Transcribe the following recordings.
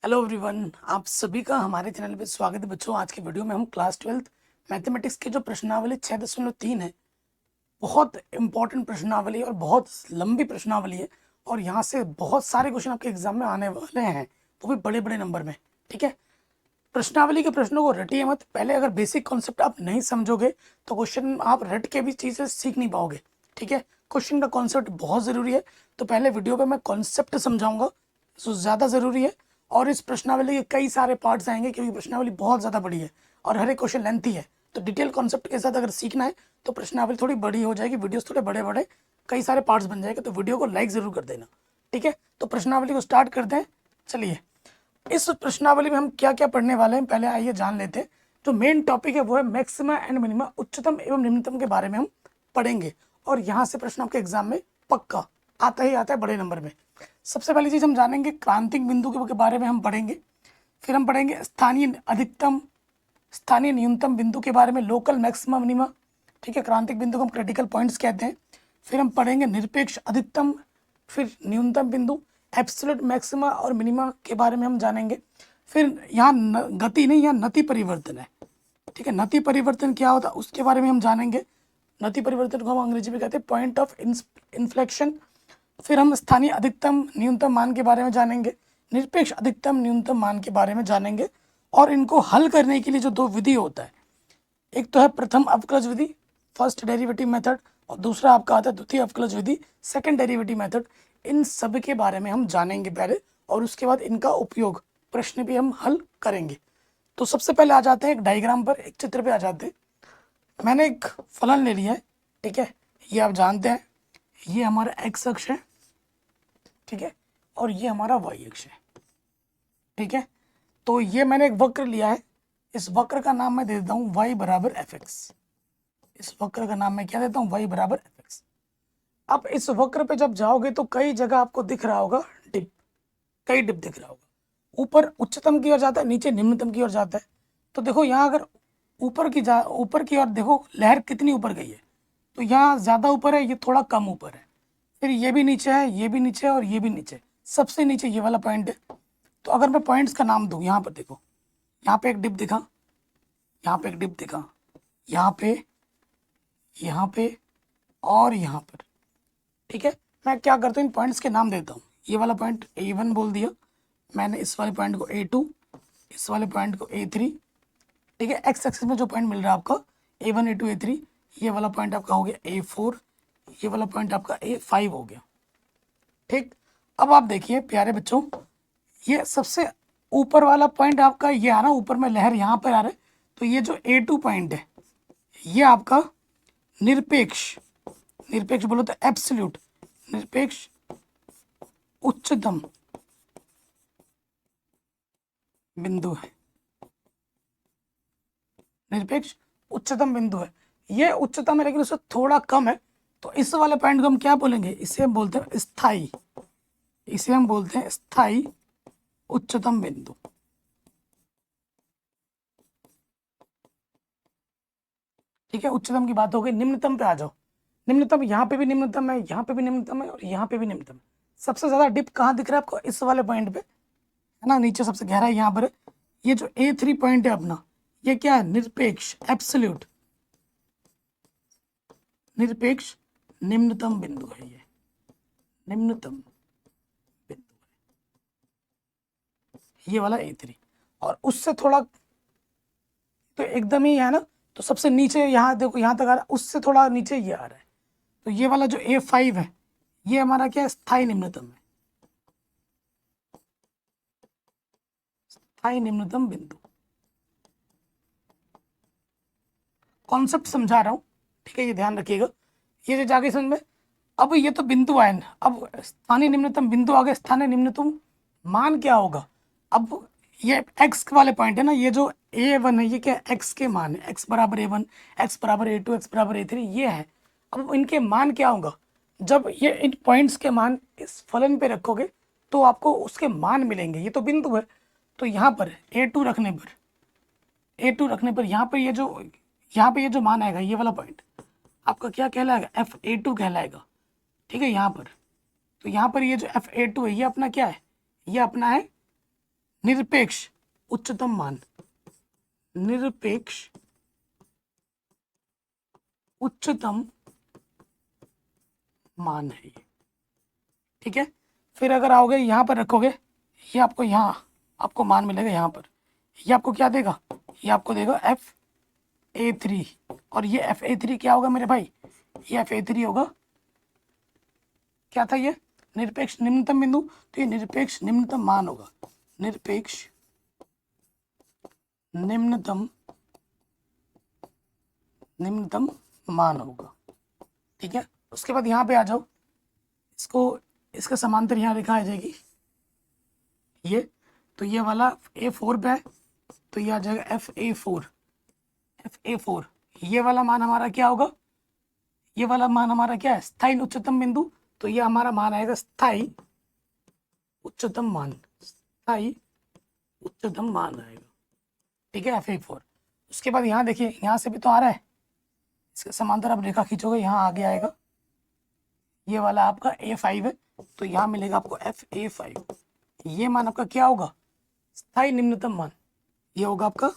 Hello everyone, आप सभी का हमारे चैनल पे स्वागत है बच्चों। आज के वीडियो में हम क्लास 12th मैथमेटिक्स की जो प्रश्नावली 6.3 है, बहुत इंपॉर्टेंट प्रश्नावली और बहुत लंबी प्रश्नावली है और यहाँ से बहुत सारे क्वेश्चन आपके एग्जाम में आने वाले हैं, वो भी बड़े बड़े नंबर में। ठीक है, प्रश्नावली के प्रश्नों को रटिए मत। पहले अगर बेसिक कॉन्सेप्ट आप नहीं समझोगे तो क्वेश्चन आप रट के भी चीज़ें सीख नहीं पाओगे। ठीक है, क्वेश्चन का कॉन्सेप्ट बहुत ज़रूरी है, तो पहले वीडियो पे मैं कॉन्सेप्ट समझाऊंगा, जो ज़्यादा ज़रूरी है। और इस प्रश्नावली के कई सारे पार्ट्स आएंगे क्योंकि प्रश्नावली बहुत ज़्यादा बड़ी है और हर एक क्वेश्चन लेंथी है, तो डिटेल कॉन्सेप्ट के साथ अगर सीखना है तो प्रश्नावली थोड़ी बड़ी हो जाएगी, वीडियोस थोड़े बड़े बड़े कई सारे पार्ट्स बन जाएंगे, तो वीडियो को लाइक ज़रूर कर देना। ठीक है, तो प्रश्नावली को स्टार्ट करते हैं। चलिए, इस प्रश्नावली में हम क्या क्या पढ़ने वाले हैं पहले आइए जान लेते हैं। जो मेन टॉपिक है वो है मैक्सिमा एंड मिनिमा, उच्चतम एवं निम्नतम के बारे में हम पढ़ेंगे और यहाँ से प्रश्न आपके एग्जाम में पक्का आता ही आता है बड़े नंबर में। सबसे पहली चीज हम जानेंगे क्रांतिक बिंदु के बारे में हम पढ़ेंगे, फिर हम पढ़ेंगे स्थानीय अधिकतम स्थानीय न्यूनतम बिंदु के बारे में, लोकल मैक्सिमा मिनिमा। ठीक है, क्रांतिक बिंदु को हम क्रिटिकल पॉइंट्स कहते हैं। फिर हम पढ़ेंगे निरपेक्ष अधिकतम, फिर न्यूनतम बिंदु, एब्सोल्यूट मैक्सिमा और मिनिमा के बारे में हम जानेंगे। फिर यहाँ गति नहीं, यहाँ नति परिवर्तन है। ठीक है, नति परिवर्तन क्या होता है उसके बारे में हम जानेंगे। नति परिवर्तन को हम अंग्रेजी में कहते हैं पॉइंट ऑफ इन्फ्लेक्शन। फिर हम स्थानीय अधिकतम न्यूनतम मान के बारे में जानेंगे, निरपेक्ष अधिकतम न्यूनतम मान के बारे में जानेंगे और इनको हल करने के लिए जो दो विधि होता है, एक तो है प्रथम अवकलज विधि, फर्स्ट डेरिवेटिव मेथड, और दूसरा आपका आता है द्वितीय अवकलज विधि, सेकंड डेरिवेटिव मेथड। इन सब के बारे में हम जानेंगे पहले और उसके बाद इनका उपयोग प्रश्न भी हम हल करेंगे। तो सबसे पहले आ जाते हैं एक डायग्राम पर, एक चित्र पे आ जाते हैं। मैंने एक फलन ले लिया है। ठीक है, ये आप जानते हैं, ये हमारा एक्स अक्ष है। ठीक है, और ये हमारा वाई अक्ष है। ठीक है, तो ये मैंने एक वक्र लिया है, इस वक्र का नाम मैं दे देता हूँ y बराबर एफ एक्स। इस वक्र का नाम मैं क्या देता हूँ, y बराबर एफ एक्स। अब इस वक्र पे जब जाओगे तो कई जगह आपको दिख रहा होगा डिप, कई डिप दिख रहा होगा। ऊपर उच्चतम की ओर जाता है, नीचे निम्नतम की ओर जाता है। तो देखो यहाँ अगर ऊपर की ओर देखो लहर कितनी ऊपर गई है, तो यहाँ ज़्यादा ऊपर है, ये थोड़ा कम ऊपर है। फिर ये भी नीचे है, ये भी नीचे है और ये भी नीचे, सबसे नीचे ये वाला पॉइंट है। तो अगर मैं पॉइंट्स का नाम दूँ, यहाँ पर देखो, यहाँ पे एक डिप दिखा, यहाँ पे एक डिप दिखा, यहाँ पे और यहाँ पर। ठीक है, मैं क्या करता हूँ, इन पॉइंट्स के नाम देता हूँ। ये वाला पॉइंट A1 बोल दिया मैंने, इस वाले पॉइंट को A2, इस वाले पॉइंट को A3। ठीक है, एक्स एक्सिस में जो पॉइंट मिल रहा है आपका A1 A2 A3, ये वाला पॉइंट आपका हो गया A4, ये वाला पॉइंट आपका A5 हो गया। ठीक, अब आप देखिए प्यारे बच्चों, ये सबसे ऊपर वाला पॉइंट आपका ये आ रहा है, ऊपर में लहर यहाँ पर आ रहा है, तो ये जो A2 पॉइंट है ये आपका निरपेक्ष, निरपेक्ष बोलो तो एब्सोल्यूट, निरपेक्ष उच्चतम बिंदु है, निरपेक्ष उच्चतम बिंदु है। ये उच्चतम है लेकिन उससे थोड़ा कम है, तो इस वाले पॉइंट को हम क्या बोलेंगे, इसे हम बोलते हैं स्थाई, इसे हम बोलते हैं स्थाई उच्चतम बिंदु। ठीक है, उच्चतम की बात हो गई। निम्नतम पे आ जाओ। निम्नतम यहाँ पे भी निम्नतम है, यहाँ पे भी निम्नतम है और यहाँ पे भी निम्नतम है। सबसे ज्यादा डिप कहाँ दिख रहा है आपको, इस वाले पॉइंट पे है ना, नीचे सबसे गहरा है यहाँ पर है। ये जो A3 पॉइंट है अपना, ये क्या है, निरपेक्ष एब्सोल्यूट, निरपेक्ष निम्नतम बिंदु है, ये निम्नतम बिंदु है ये वाला A3। और उससे थोड़ा तो एकदम ही है ना, तो सबसे नीचे यहाँ देखो, यहाँ तक आ रहा है, उससे थोड़ा नीचे ये आ रहा है, तो ये वाला जो A5 है ये हमारा क्या है, स्थायी निम्नतम है, स्थायी निम्नतम बिंदु। कॉन्सेप्ट समझा रहा हूँ, ठीक है, ये ध्यान रखिएगा, ये जो जाके समझ में। अब ये तो बिंदु आए ना, अब स्थानीय निम्नतम बिंदु आ गए, स्थानीय निम्नतम मान क्या होगा। अब ये एक्स वाले पॉइंट है ना, ये जो A1 है ये क्या, एक्स के मान है, एक्स बराबर A1, एक्स बराबर A2, एक्स बराबर A3, ये है। अब इनके मान क्या होगा, जब ये इन पॉइंट्स के मान इस फलन पे रखोगे तो आपको उसके मान मिलेंगे। ये तो बिंदु है, तो यहाँ पर A2 रखने पर, A2 रखने पर यहाँ पे ये जो मान आएगा, ये वाला पॉइंट आपका क्या कहलाएगा, FA2 कहलाएगा। ठीक है, यहाँ पर, तो यहाँ पर ये जो FA2 है ये अपना क्या है, ये अपना है निरपेक्ष उच्चतम मान, निरपेक्ष उच्चतम मान है ये, ठीक है। फिर अगर आओगे यहाँ पर रखोगे, ये आपको यहाँ आपको मान मिलेगा यहाँ पर, ये आपको क्या देगा, ये आपको देगा FA3, और ये FA3 क्या होगा मेरे भाई, ये FA3 होगा, क्या था ये, निरपेक्ष निम्नतम बिंदु, तो ये निरपेक्ष निम्नतम मान होगा, निरपेक्ष निम्नतम मान होगा, ठीक है। उसके बाद यहाँ पे आ जाओ, इसको इसका समांतर यहाँ लिखा आ जाएगी ये, तो ये वाला A4 पे है, तो ये आ जाएगा FA4, ये वाला मान हमारा क्या होगा, ये वाला मान हमारा क्या है, स्थायी उच्चतम बिंदु, तो ये हमारा मान आएगा स्थायी उच्चतम मान, स्थायी उच्चतम मान आएगा, ठीक है, FA4। उसके बाद यहाँ देखिए, यहाँ से भी तो आ रहा है, इसके समांतर आप रेखा खींचोगे, यहाँ आगे आएगा, ये वाला आपका A5 है, तो यहाँ मिलेगा आपको FA5, ये मान आपका क्या होगा, स्थायी निम्नतम मान, ये होगा आपका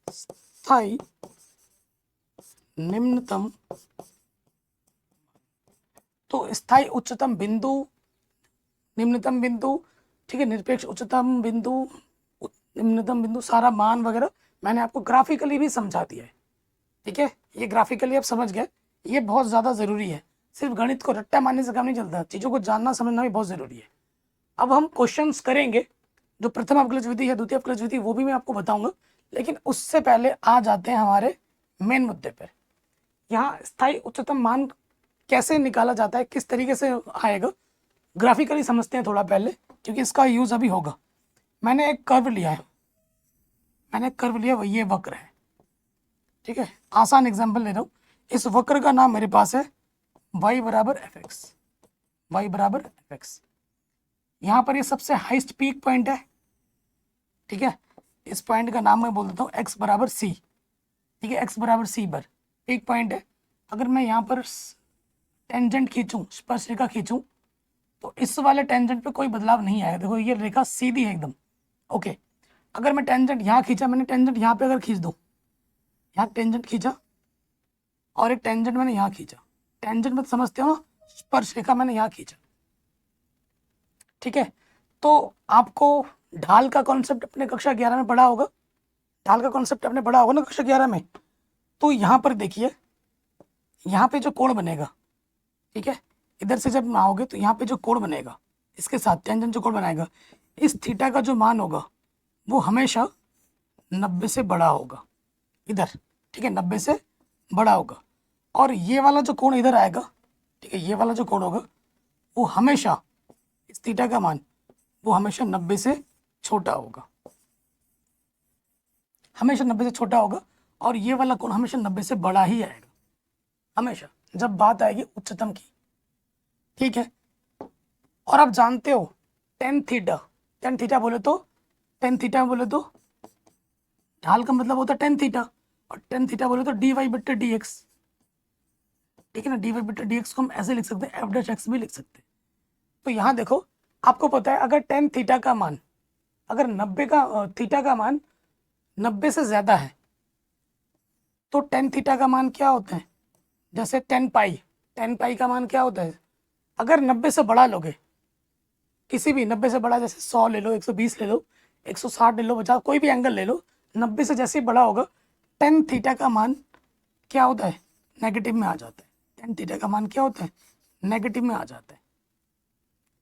स्थायी निम्नतम, तो स्थायी उच्चतम बिंदु, निम्नतम बिंदु, ठीक है, निरपेक्ष उच्चतम बिंदु, निम्नतम बिंदु, सारा मान वगैरह मैंने आपको ग्राफिकली भी समझा दिया है, ठीक है। ये ग्राफिकली आप समझ गए, ये बहुत ज़्यादा ज़रूरी है, सिर्फ गणित को रट्टा मारने से काम नहीं चलता, चीज़ों को जानना समझना भी बहुत ज़रूरी है। अब हम क्वेश्चंस करेंगे, जो प्रथम अवकलज विधि है, द्वितीय अवकलज विधि, वो भी मैं आपको बताऊंगा, लेकिन उससे पहले आ जाते हैं हमारे मेन मुद्दे पर। यहाँ स्थायी उच्चतम मान कैसे निकाला जाता है, किस तरीके से आएगा, ग्राफिकली समझते हैं थोड़ा पहले, क्योंकि इसका यूज़ अभी होगा। मैंने एक कर्व लिया है, वो ये वक्र है, ठीक है, आसान एग्जाम्पल ले रहा हूँ। इस वक्र का नाम मेरे पास है y बराबर fx, यहाँ पर ये सबसे हाईएस्ट पीक पॉइंट है, ठीक है। इस पॉइंट का नाम मैं बोल देता हूँ x बराबर c, ठीक है, x बराबर c पर पीक पॉइंट है। अगर मैं यहाँ पर टेंजेंट खींचूँ, स्पर्शरेखा खींचूं, तो इस वाले टेंजेंट पे कोई बदलाव नहीं आएगा, देखो ये रेखा सीधी है एकदम, ओके। अगर मैं टेंजेंट यहाँ खींचा, मैंने टेंजेंट यहाँ पे अगर खींच दूँ, यहाँ टेंजेंट खींचा और एक टेंजेंट मैंने यहाँ खींचा, टेंजेंट में समझते हो ना, स्पर्शरेखा मैंने यहाँ खींचा, ठीक है। तो आपको ढाल का कॉन्सेप्ट अपने कक्षा 11 में पढ़ा होगा, ढाल का कॉन्सेप्ट आपने पढ़ा होगा ना कक्षा 11 में। तो यहाँ पर देखिए, यहाँ पे जो कोण बनेगा, ठीक है, इधर से जब आओगे तो यहाँ पे जो कोण बनेगा, इसके साथ टेंजेंट जो कोण बनाएगा, इस थीटा का जो मान होगा वो हमेशा 90 से बड़ा होगा इधर, ठीक है, 90 से बड़ा होगा। और ये वाला जो कोण इधर आएगा, ठीक है, ये वाला जो कोण होगा वो हमेशा, इस थीटा का मान वो हमेशा 90 से छोटा होगा, हमेशा 90 से छोटा होगा। और ये वाला कोण हमेशा 90 से बड़ा ही आएगा, हमेशा, जब बात आएगी उच्चतम की, ठीक है। और आप जानते हो टेन थीटा बोले तो ढाल का मतलब होता है टेन थीटा, और टेन थीटा बोले तो dy/dx, ठीक है ना। dy/dx को हम ऐसे लिख सकते हैं, f' भी लिख सकते हैं। तो यहाँ देखो, आपको पता है अगर टेन थीटा का मान, अगर 90 का थीटा का मान 90 से ज़्यादा है, तो टेन थीटा का मान क्या होता है, जैसे टेन पाई का मान क्या होता है, अगर 90 से बड़ा लोगे, किसी भी 90 से बड़ा, जैसे 100 ले लो, 120 ले लो, 160 ले लो, 50, कोई भी एंगल ले लो, 90 से जैसे ही बड़ा होगा, टेन थीटा का मान क्या होता है, नेगेटिव में आ जाता है। टेन थीटा का मान क्या होता है, नेगेटिव में आ जाता है,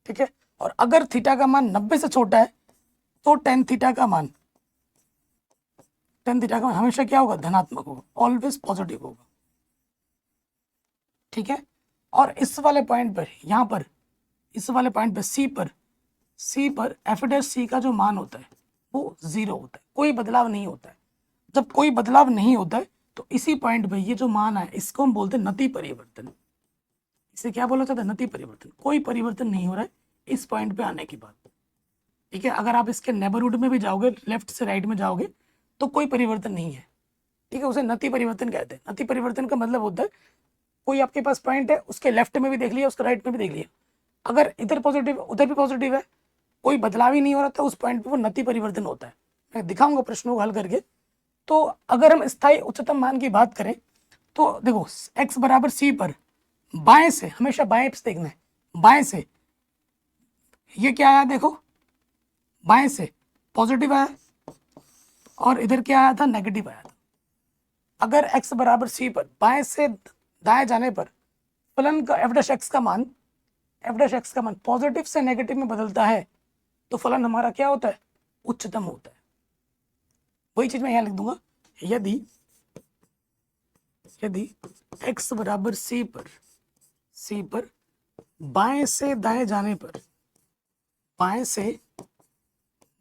ठीक है। और अगर थीटा का मान 90 से छोटा है, तो टेन थीटा का मान हमेशा क्या होगा, धनात्मक होगा, ऑलवेज पॉजिटिव होगा, ठीक है। और इस वाले पॉइंट पर, यहाँ पर इस वाले पॉइंट पर सी पर f' का जो मान होता है वो 0 होता है, कोई बदलाव नहीं होता है। जब कोई बदलाव नहीं होता है तो इसी पॉइंट पर ये जो मान है, इसको हम बोलते हैं नति परिवर्तन। इसे क्या बोला जाता है, नति परिवर्तन। कोई परिवर्तन नहीं हो रहा है इस पॉइंट पे आने के बाद, ठीक है। अगर आप इसके नेबरहुड में भी जाओगे, लेफ्ट से राइट में जाओगे, तो कोई परिवर्तन नहीं है, ठीक है। उसे नति परिवर्तन कहते हैं। नति परिवर्तन का मतलब होता है कोई आपके पास पॉइंट है, उसके लेफ्ट में भी देख लिया, उसके राइट में भी देख लिया, अगर इधर पॉजिटिव उधर भी पॉजिटिव है, कोई बदलाव ही नहीं हो रहा था, उस पॉइंट पे वो नति परिवर्तन होता है। मैं दिखाऊंगा प्रश्नों को हल करके। तो अगर हम स्थायी उच्चतम मान की बात करें तो देखो x बराबर c पर बाएं से, हमेशा बाएं से देखना है, बाएं से ये क्या आया, देखो बाएं से पॉजिटिव आया और इधर क्या आया था, नेगेटिव आया था। अगर x बराबर c पर बाएं से दाएं जाने पर फलन का f डैश x का मान, f डैश x का मान पॉजिटिव से नेगेटिव में बदलता है तो फलन हमारा क्या होता है, उच्चतम होता है। वही चीज मैं यहां लिख दूंगा, यदि x बराबर c पर बाएं से दाएं जाने पर, बाएं से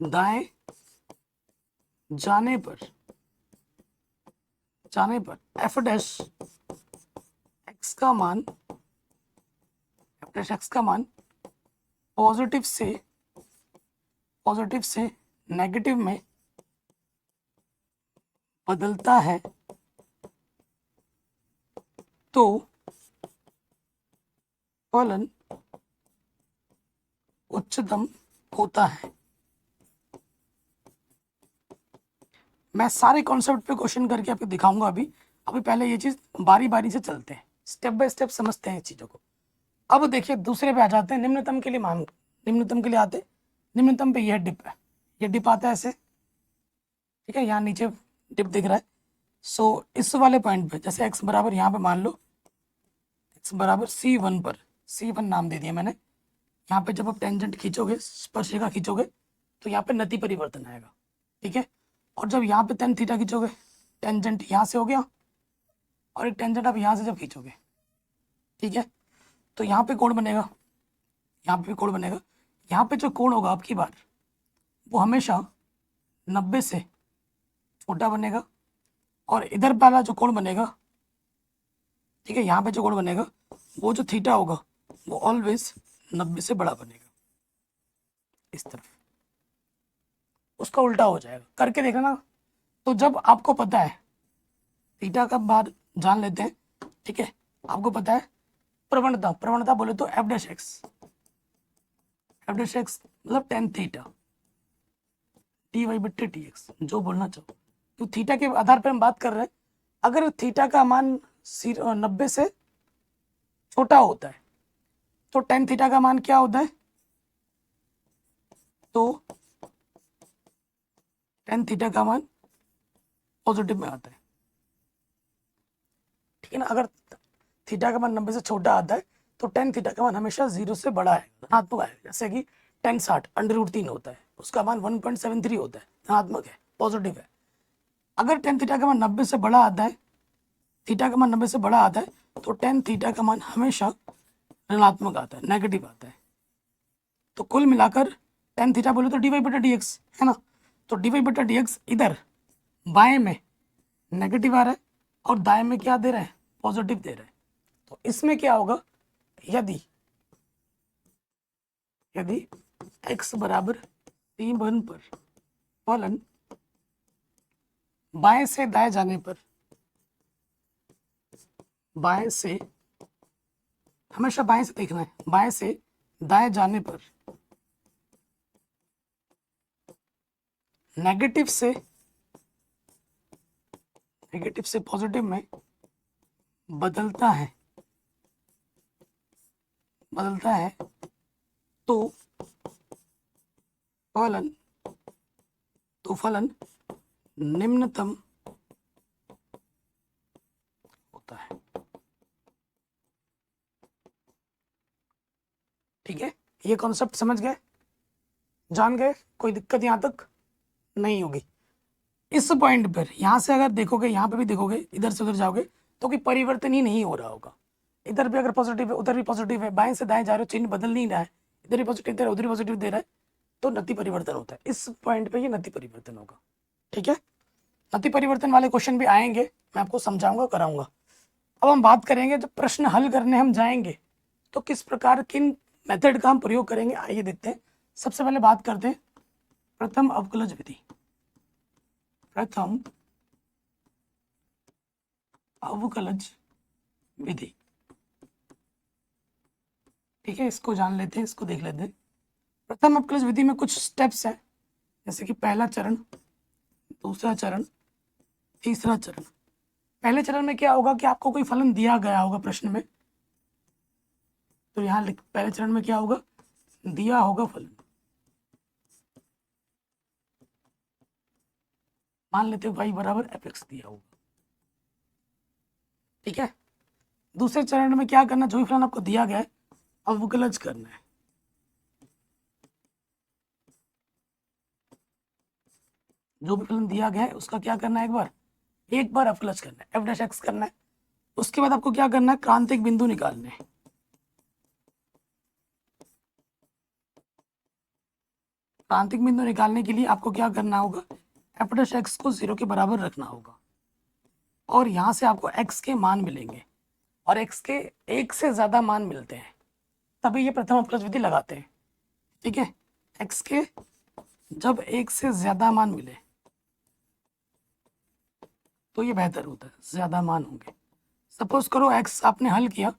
दाएं जाने पर f डैश x का मान, f डैश x का मान पॉजिटिव से नेगेटिव में बदलता है तो फलन उच्चतम होता है। मैं सारे कॉन्सेप्ट पे क्वेश्चन करके आपको दिखाऊंगा। अभी पहले ये चीज बारी बारी से चलते हैं, स्टेप बाय स्टेप समझते हैं चीजों को। अब देखिए दूसरे पे आ जाते हैं, निम्नतम के लिए मान, निम्नतम के लिए आते, निम्नतम पे यह डिप है, ये डिप आता है ऐसे, ठीक है, यहाँ नीचे डिप दिख रहा है। सो इस वाले पॉइंट पे जैसे x बराबर, यहाँ पे मान लो x बराबर c1 पर, c1 नाम दे दिया मैंने। यहाँ पे जब आप टेंजेंट खींचोगे, स्पर्शिका खींचोगे तो यहाँ पे नति परिवर्तन आएगा, ठीक है। और जब यहाँ पे tan थीटा खींचोगे, टेंजेंट यहाँ से हो गया और एक टेंजेंट आप यहाँ से जब खींचोगे, ठीक है, तो यहाँ पे कोण बनेगा, यहाँ पे भी कोण बनेगा। यहाँ पे जो कोण होगा आपकी बार वो हमेशा 90 से छोटा बनेगा और इधर वाला जो कोण बनेगा, ठीक है, यहाँ पे जो कोण बनेगा वो जो थीटा होगा वो ऑलवेज 90 से बड़ा बनेगा इस तरफ, उसका उल्टा हो जाएगा। करके देखना ना। तो जब आपको पता है थीटा का बार जान लेते हैं, ठीक है, आपको पता है प्रवणता बोले तो f डैश x मतलब tan थीटा dy/dx, जो बोलना चाहो। तो थीटा के आधार पर हम बात कर रहे हैं। अगर थीटा का मान 90 से छोटा होता है तो tan थीटा का मान क्या होता है, तो tan थीटा का मान पॉजिटिव में आता है, ठीक है ना। अगर थीटा का मान 90 से छोटा आता है तो tan थीटा का मान हमेशा 0 से बड़ा है, धनात्मक है। जैसे कि tan 60 √3 होता है, उसका मान 1.73 होता है, धनात्मक है, पॉजिटिव है। अगर tan थीटा का मान 90 से बड़ा आता है, थीटा का मान 90 से बड़ा आता है तो tan थीटा का मान हमेशा ऋणात्मक आता है, नेगेटिव आता है। तो कुल मिलाकर tan थीटा बोले तो dy/dx है ना। तो dy/dx इधर बाएं में नेगेटिव आ रहा है और दाएं में क्या दे रहा है, पॉजिटिव दे रहा है। तो इसमें क्या होगा, यदि x बराबर c1 पर फलन बाएं से दाएं जाने पर, बाएं से, हमेशा बाएं से देखना है, बाएं से दाएं जाने पर नेगेटिव से पॉजिटिव में बदलता है तो फलन निम्नतम होता है, ठीक है। ये कॉन्सेप्ट समझ गए, जान गए, कोई दिक्कत यहां तक नहीं होगी। इस पॉइंट पर यहां से अगर देखोगे, यहां पे भी देखोगे, इधर से उधर जाओगे तो कोई परिवर्तन ही नहीं हो रहा होगा। इधर भी अगर पॉजिटिव है, उधर भी पॉजिटिव है, बाएं से दाएं जा रहे हो, चिन्ह बदल नहीं रहा है, इधर भी पॉजिटिव दे रहा है, उधर भी पॉजिटिव दे रहा है, तो नति परिवर्तन होता है। इस पॉइंट पे ये नति परिवर्तन होगा, ठीक है। नति परिवर्तन वाले क्वेश्चन भी आएंगे, मैं आपको समझाऊंगा, कराऊंगा। अब हम बात करेंगे जब प्रश्न हल करने हम जाएंगे तो किस प्रकार, किन मेथड का हम प्रयोग करेंगे, आइए देखते हैं। सबसे पहले बात करते हैं प्रथम अवकलज विधि। प्रथम अवकलज विधि, ठीक है, इसको जान लेते हैं, इसको देख लेते हैं। प्रथम अवकलज विधि में कुछ स्टेप्स हैं, जैसे कि पहला चरण, दूसरा चरण, तीसरा चरण। पहले चरण में क्या होगा कि आपको कोई फलन दिया गया होगा प्रश्न में, तो यहाँ लिख, पहले चरण में क्या होगा, दिया होगा फलन, मान लेते y बराबर fx दिया होगा, ठीक है। दूसरे चरण में क्या करना, जो भी फलन आपको दिया गया है अवकलज करना है, जो भी फलन दिया गया है उसका क्या करना है, एक बार अवकलज करना है, f डैश x करना है। उसके बाद आपको क्या करना है, क्रांतिक बिंदु निकालने हैं। क्रांतिक बिंदु निकालने के लिए आपको क्या करना होगा, f डैश x को 0 के बराबर रखना होगा, और यहाँ से आपको x के मान मिलेंगे, और x के एक से ज्यादा मान मिलते हैं तभी ये प्रथम अवकलज विधि लगाते हैं, ठीक है। x के जब एक से ज्यादा मान मिले तो ये बेहतर होता है, ज्यादा मान होंगे। सपोज करो x आपने हल किया,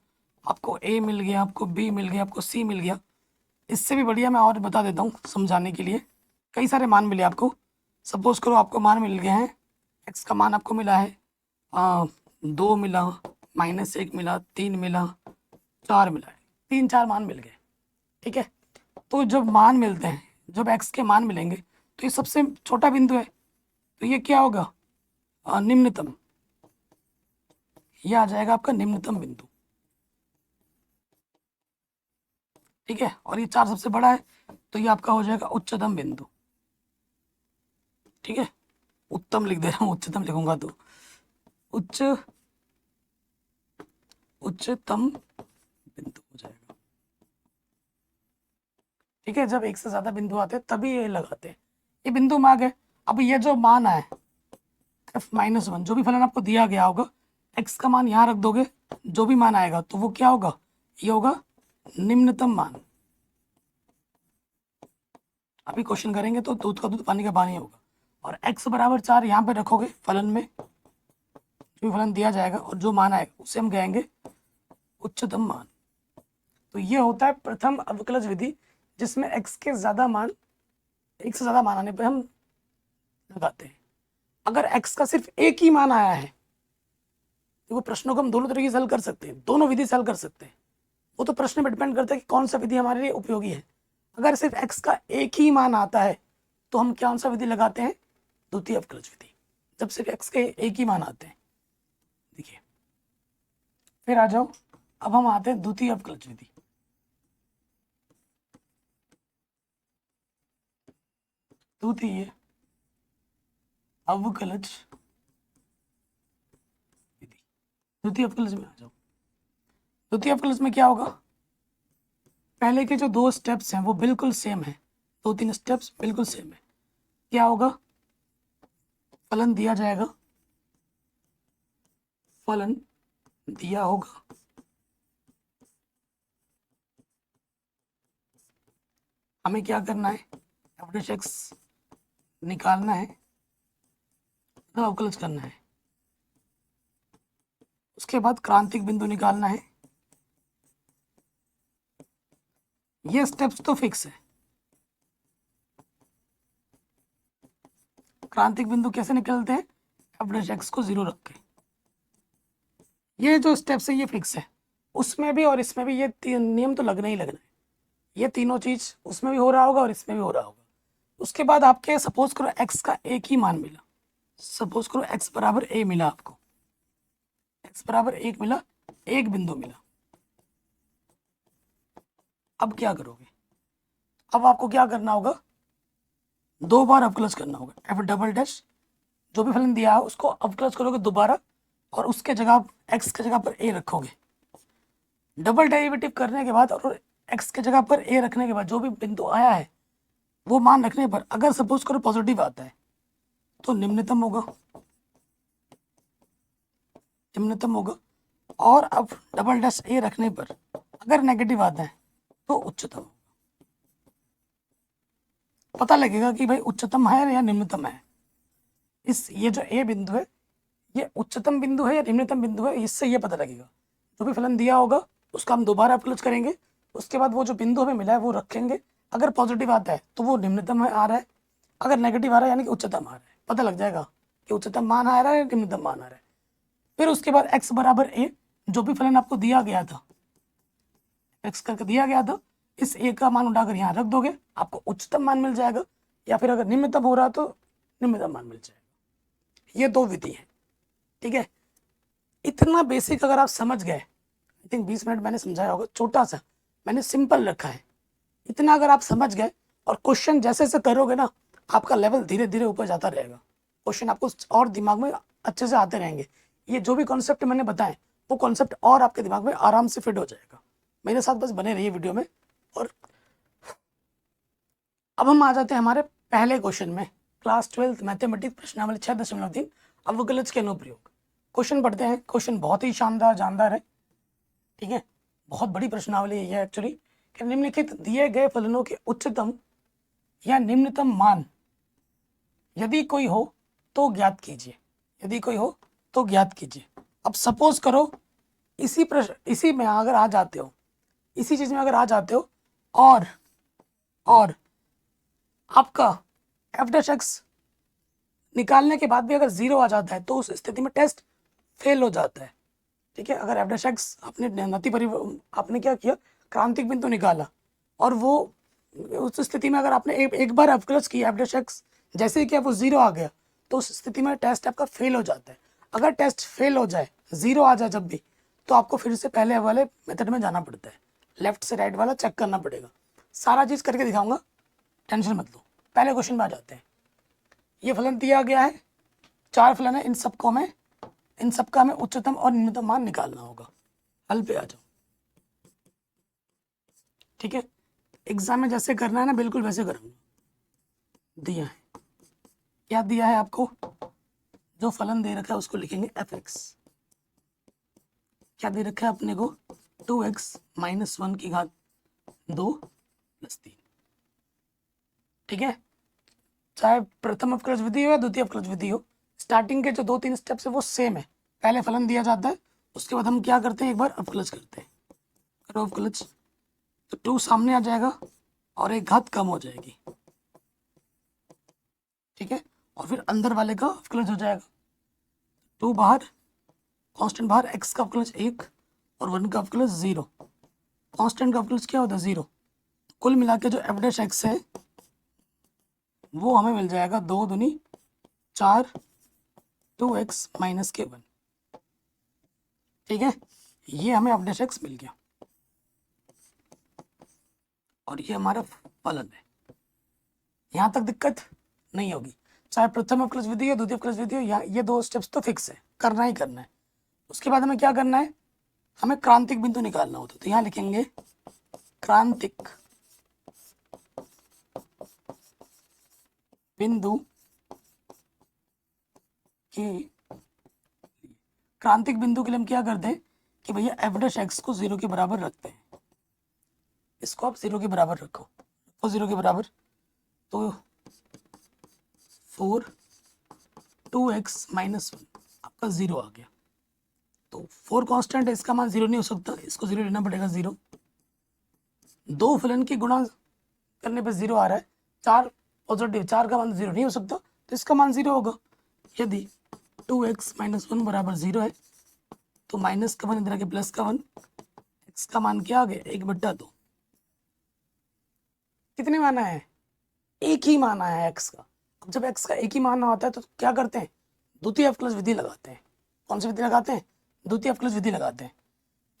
आपको a मिल गया, आपको b मिल गया, आपको c मिल गया। इससे भी बढ़िया मैं और बता देता हूँ समझाने के लिए, कई सारे मान मिले आपको। सपोज करो आपको मान मिल गए हैं, x का मान आपको मिला है 2 मिला, -1 मिला, 3 मिला, 4 मिला है, 3-4 मान मिल गए, ठीक है। तो जब मान मिलते हैं, जब x के मान मिलेंगे तो ये सबसे छोटा बिंदु है, तो ये क्या होगा, निम्नतम, ये आ जाएगा आपका निम्नतम बिंदु, ठीक है। और ये 4 सबसे बड़ा है, तो ये आपका हो जाएगा उच्चतम बिंदु, ठीक है। उत्तम लिख दे रहा हूँ, उच्चतम लिखूंगा तो उच्चतम बिंदु हो जाएगा, ठीक है। जब एक से ज्यादा बिंदु आते हैं तभी ये लगाते हैं। ये बिंदु मान गए। अब ये जो मान आए f-1, जो भी फलन आपको दिया गया होगा, x का मान यहाँ रख दोगे, जो भी मान आएगा तो वो क्या होगा, ये होगा निम्नतम मान। अभी क्वेश्चन करेंगे तो दूध का दूध पानी का पानी होगा। और x बराबर 4 यहाँ पे रखोगे फलन में, जो भी फलन दिया जाएगा और जो मान आएगा उसे हम कहेंगे उच्चतम मान। तो ये होता है प्रथम अवकलज विधि, जिसमें x के ज्यादा मान, एक से ज्यादा मान आने पर हम लगाते हैं। अगर x का सिर्फ एक ही मान आया है, तो वो प्रश्नों को हम दोनों तरीके से हल कर सकते हैं, दोनों विधि से हल कर सकते हैं। वो तो प्रश्न पे डिपेंड करता है कि कौन सा विधि हमारे लिए उपयोगी है। अगर सिर्फ x का एक ही मान आता है तो हम कौन सा विधि लगाते हैं, द्वितीय अवकलज विधि, जब सिर्फ x के एक ही मान आते हैं। देखिए फिर आ जाओ, अब हम आते हैं द्वितीय अवकलज विधि। द्वितीय अवकलज विधि, द्वितीय अवकलज में आ जाओ। द्वितीय अवकलज में क्या होगा, पहले के जो 2 स्टेप्स हैं वो बिल्कुल सेम है, 2-3 स्टेप्स बिल्कुल सेम है। क्या होगा, फलन दिया जाएगा, फलन दिया होगा, हमें क्या करना है, f डैश x निकालना है, तो अवकलज करना है। उसके बाद क्रांतिक बिंदु निकालना है। ये स्टेप्स तो फिक्स है। क्रांतिक बिंदु कैसे निकलते हैं, f डैश x को 0 रख के। ये जो स्टेप्स है ये फिक्स है, उसमें भी और इसमें भी ये नियम तो लगना ही लगना है। ये तीनों चीज उसमें भी हो रहा होगा और इसमें भी हो रहा होगा। उसके बाद आपके सपोज करो x का एक ही मान मिला, सपोज करो x बराबर a मिला, आपको x बराबर 1 मिला, एक बिंदु मिला। अब क्या करोगे, अब आपको क्या करना होगा, 2 बार अवकलज करना होगा। f डबल डैश, जो भी फलन दिया है उसको अवकलज करोगे दोबारा, और उसके जगह x के जगह पर a रखोगे। डबल डेरिवेटिव करने के बाद और x के जगह पर a रखने के बाद जो भी बिंदु आया है वो मान रखने पर अगर सपोज करो पॉजिटिव आता है तो निम्नतम होगा, निम्नतम होगा। और अब डबल डैश a रखने पर अगर नेगेटिव आता है तो उच्चतम होगा। पता लगेगा कि भाई उच्चतम है या निम्नतम है। ये जो a बिंदु है ये उच्चतम बिंदु है या निम्नतम बिंदु है, इससे ये पता लगेगा। जो भी फलन दिया होगा उसका हम दोबारा अवकलज करेंगे, उसके बाद वो जो बिंदु हमें मिला है वो रखेंगे, अगर पॉजिटिव आता है तो वो निम्नतम आ रहा है, अगर नेगेटिव आ रहा है यानी कि उच्चतम आ रहा है। पता लग जाएगा कि उच्चतम मान आ रहा है या निम्नतम मान आ रहा है। फिर उसके बाद x बराबर a, जो भी फलन आपको दिया गया था, x करके दिया गया था, इस a का मान उठाकर यहाँ रख दोगे, आपको उच्चतम मान मिल जाएगा, या फिर अगर निम्नतम हो रहा तो निम्नतम मान मिल जाएगा। ये दो विधि है, ठीक है। इतना बेसिक अगर आप समझ गए, आई थिंक 20 मिनट मैंने समझाया होगा, छोटा सा मैंने सिंपल रखा है, इतना अगर आप समझ गए और क्वेश्चन जैसे जैसे करोगे ना, आपका लेवल धीरे धीरे ऊपर जाता रहेगा, क्वेश्चन आपको और दिमाग में अच्छे से आते रहेंगे। ये जो भी कॉन्सेप्ट मैंने बताए वो कॉन्सेप्ट और आपके दिमाग में आराम से फिट हो जाएगा। मेरे साथ बस बने रहिए वीडियो में। और अब हम आ जाते हैं हमारे पहले क्वेश्चन में, क्लास 12 मैथमेटिक्स प्रश्नावली 6.3 अवकलज के अनुप्रयोग। क्वेश्चन पढ़ते हैं। क्वेश्चन बहुत ही शानदार जानदार है, ठीक है, बहुत बड़ी प्रश्नावली है एक्चुअली। कि निम्नलिखित दिए गए फलनों के उच्चतम या निम्नतम मान यदि कोई हो तो ज्ञात कीजिए, यदि कोई हो तो ज्ञात कीजिए। अब सपोज करो इसी में अगर आ जाते हो, इसी चीज में अगर आ जाते हो, और आपका एफ डैश एक्स निकालने के बाद भी अगर 0 आ जाता है तो उस स्थिति में टेस्ट फेल हो जाता है, ठीक है। अगर एफ डैश एक्स आपने क्या किया, क्रांतिक बिंदु निकाला, और वो उस स्थिति में अगर आपने एक बार अवकलज किया एफ डैश एक्स, जैसे ही कि वो 0 आ गया तो उस स्थिति में टेस्ट आपका फेल हो जाता है। अगर टेस्ट फेल हो जाए, 0 आ जाए जब भी, तो आपको फिर से पहले वाले मेथड में जाना पड़ता है, लेफ्ट से राइट वाला चेक करना पड़ेगा। सारा चीज़ करके दिखाऊंगा, टेंशन मत लो। पहले क्वेश्चन में आ जाते हैं। ये फलन दिया गया है, 4 फलन है, इन सबका हमें उच्चतम और निम्नतम मान निकालना होगा। हल पे आ जाओ, ठीक है। एग्जाम में जैसे करना है ना, बिल्कुल वैसे करूँगा। दिया है, क्या दिया है आपको, जो फलन दे रखा है उसको लिखेंगे एफ एक्स। क्या दे रखा है अपने को, 2x - 1 की घात 2 + 3, ठीक है। चाहे प्रथम अवकलज विधि हो या द्वितीय अवकलज विधि हो, स्टार्टिंग के जो 2-3 स्टेप्स है वो सेम है। पहले फलन दिया जाता है, उसके बाद हम क्या करते हैं, एक बार अवकलज करते हैं। करो अवकलज, तो 2 सामने आ जाएगा और एक घात कम हो जाएगी, ठीक है। और फिर अंदर वाले का अवकलज हो जाएगा, 2 बाहर, कांस्टेंट बाहर, x का अवकलज 1 और 1 का अवकलज 0। कांस्टेंट का अवकलज क्या होता है, 0। कुल मिला के जो एफ डैश एक्स है वो हमें मिल जाएगा 2 दूनी 4, 2x - -1, ठीक है। ये हमें एफ डैश एक्स मिल गया और ये हमारा फलन है। यहाँ तक दिक्कत नहीं होगी, चाहे प्रथम अवकलज विधि हो द्वितीय अवकलज विधि हो, ये 2 स्टेप्स तो फिक्स है, करना ही करना है। उसके बाद हमें क्या करना है, हमें क्रांतिक बिंदु निकालना होता है। तो यहाँ लिखेंगे क्रांतिक बिंदु के क्रांतिक बिंदु के लिए हम क्या करते हैं कि भैया एफ डैश एक्स को 0 के बराबर रखते हैं। इसको आप 0 के बराबर रखो, 0 के बराबर, तो 4 2x - 1 आपका 0 आ गया। तो 4 कांस्टेंट है, इसका मान 0 नहीं हो सकता, इसको 0 लेना पड़ेगा। 0 दो फलन की गुणा करने पे 0 आ रहा है, 4 पॉजिटिव, 4 का मान 0 नहीं हो सकता, तो इसका मान 0 होगा। यदि 2x - 1 बराबर 0 है तो माइनस का 1 इधर आके प्लस का 1, x का मान क्या आ गया, 1/2। कितने मान आए हैं, एक ही मान आया है x का। अब जब x का एक ही मान आता है तो क्या करते हैं, द्वितीय अवकलज विधि लगाते हैं। कौन सी विधि लगाते हैं, द्वितीय अवकलज विधि लगाते हैं।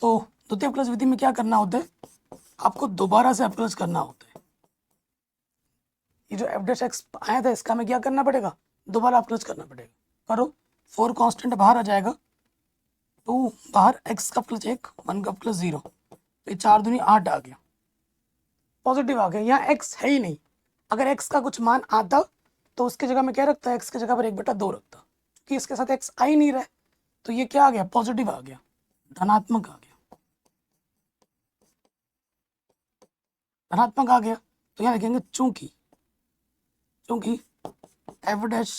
तो द्वितीय अवकलज विधि में क्या करना होता है, आपको दोबारा से अवकलज करना होता है। ये जो एफ डैश एक्स आया था इसका हमें क्या करना पड़ेगा, दोबारा अवकलज करना पड़ेगा। करो, 4 कांस्टेंट बाहर आ जाएगा, 2 बाहर, x का अवकलज 1, 1 का अवकलज 0, तो 4 दूनी 8 आ गया, पॉजिटिव आ गया। यहाँ x है ही नहीं, अगर x का कुछ मान आता तो उसकी जगह में क्या रखता है, x की जगह पर 1/2 रखता, क्योंकि इसके साथ x आ ही नहीं रहा है, तो ये क्या आ गया, पॉजिटिव आ गया, धनात्मक आ गया, धनात्मक आ गया। तो यहाँ लिखेंगे चूंकि एफ डैश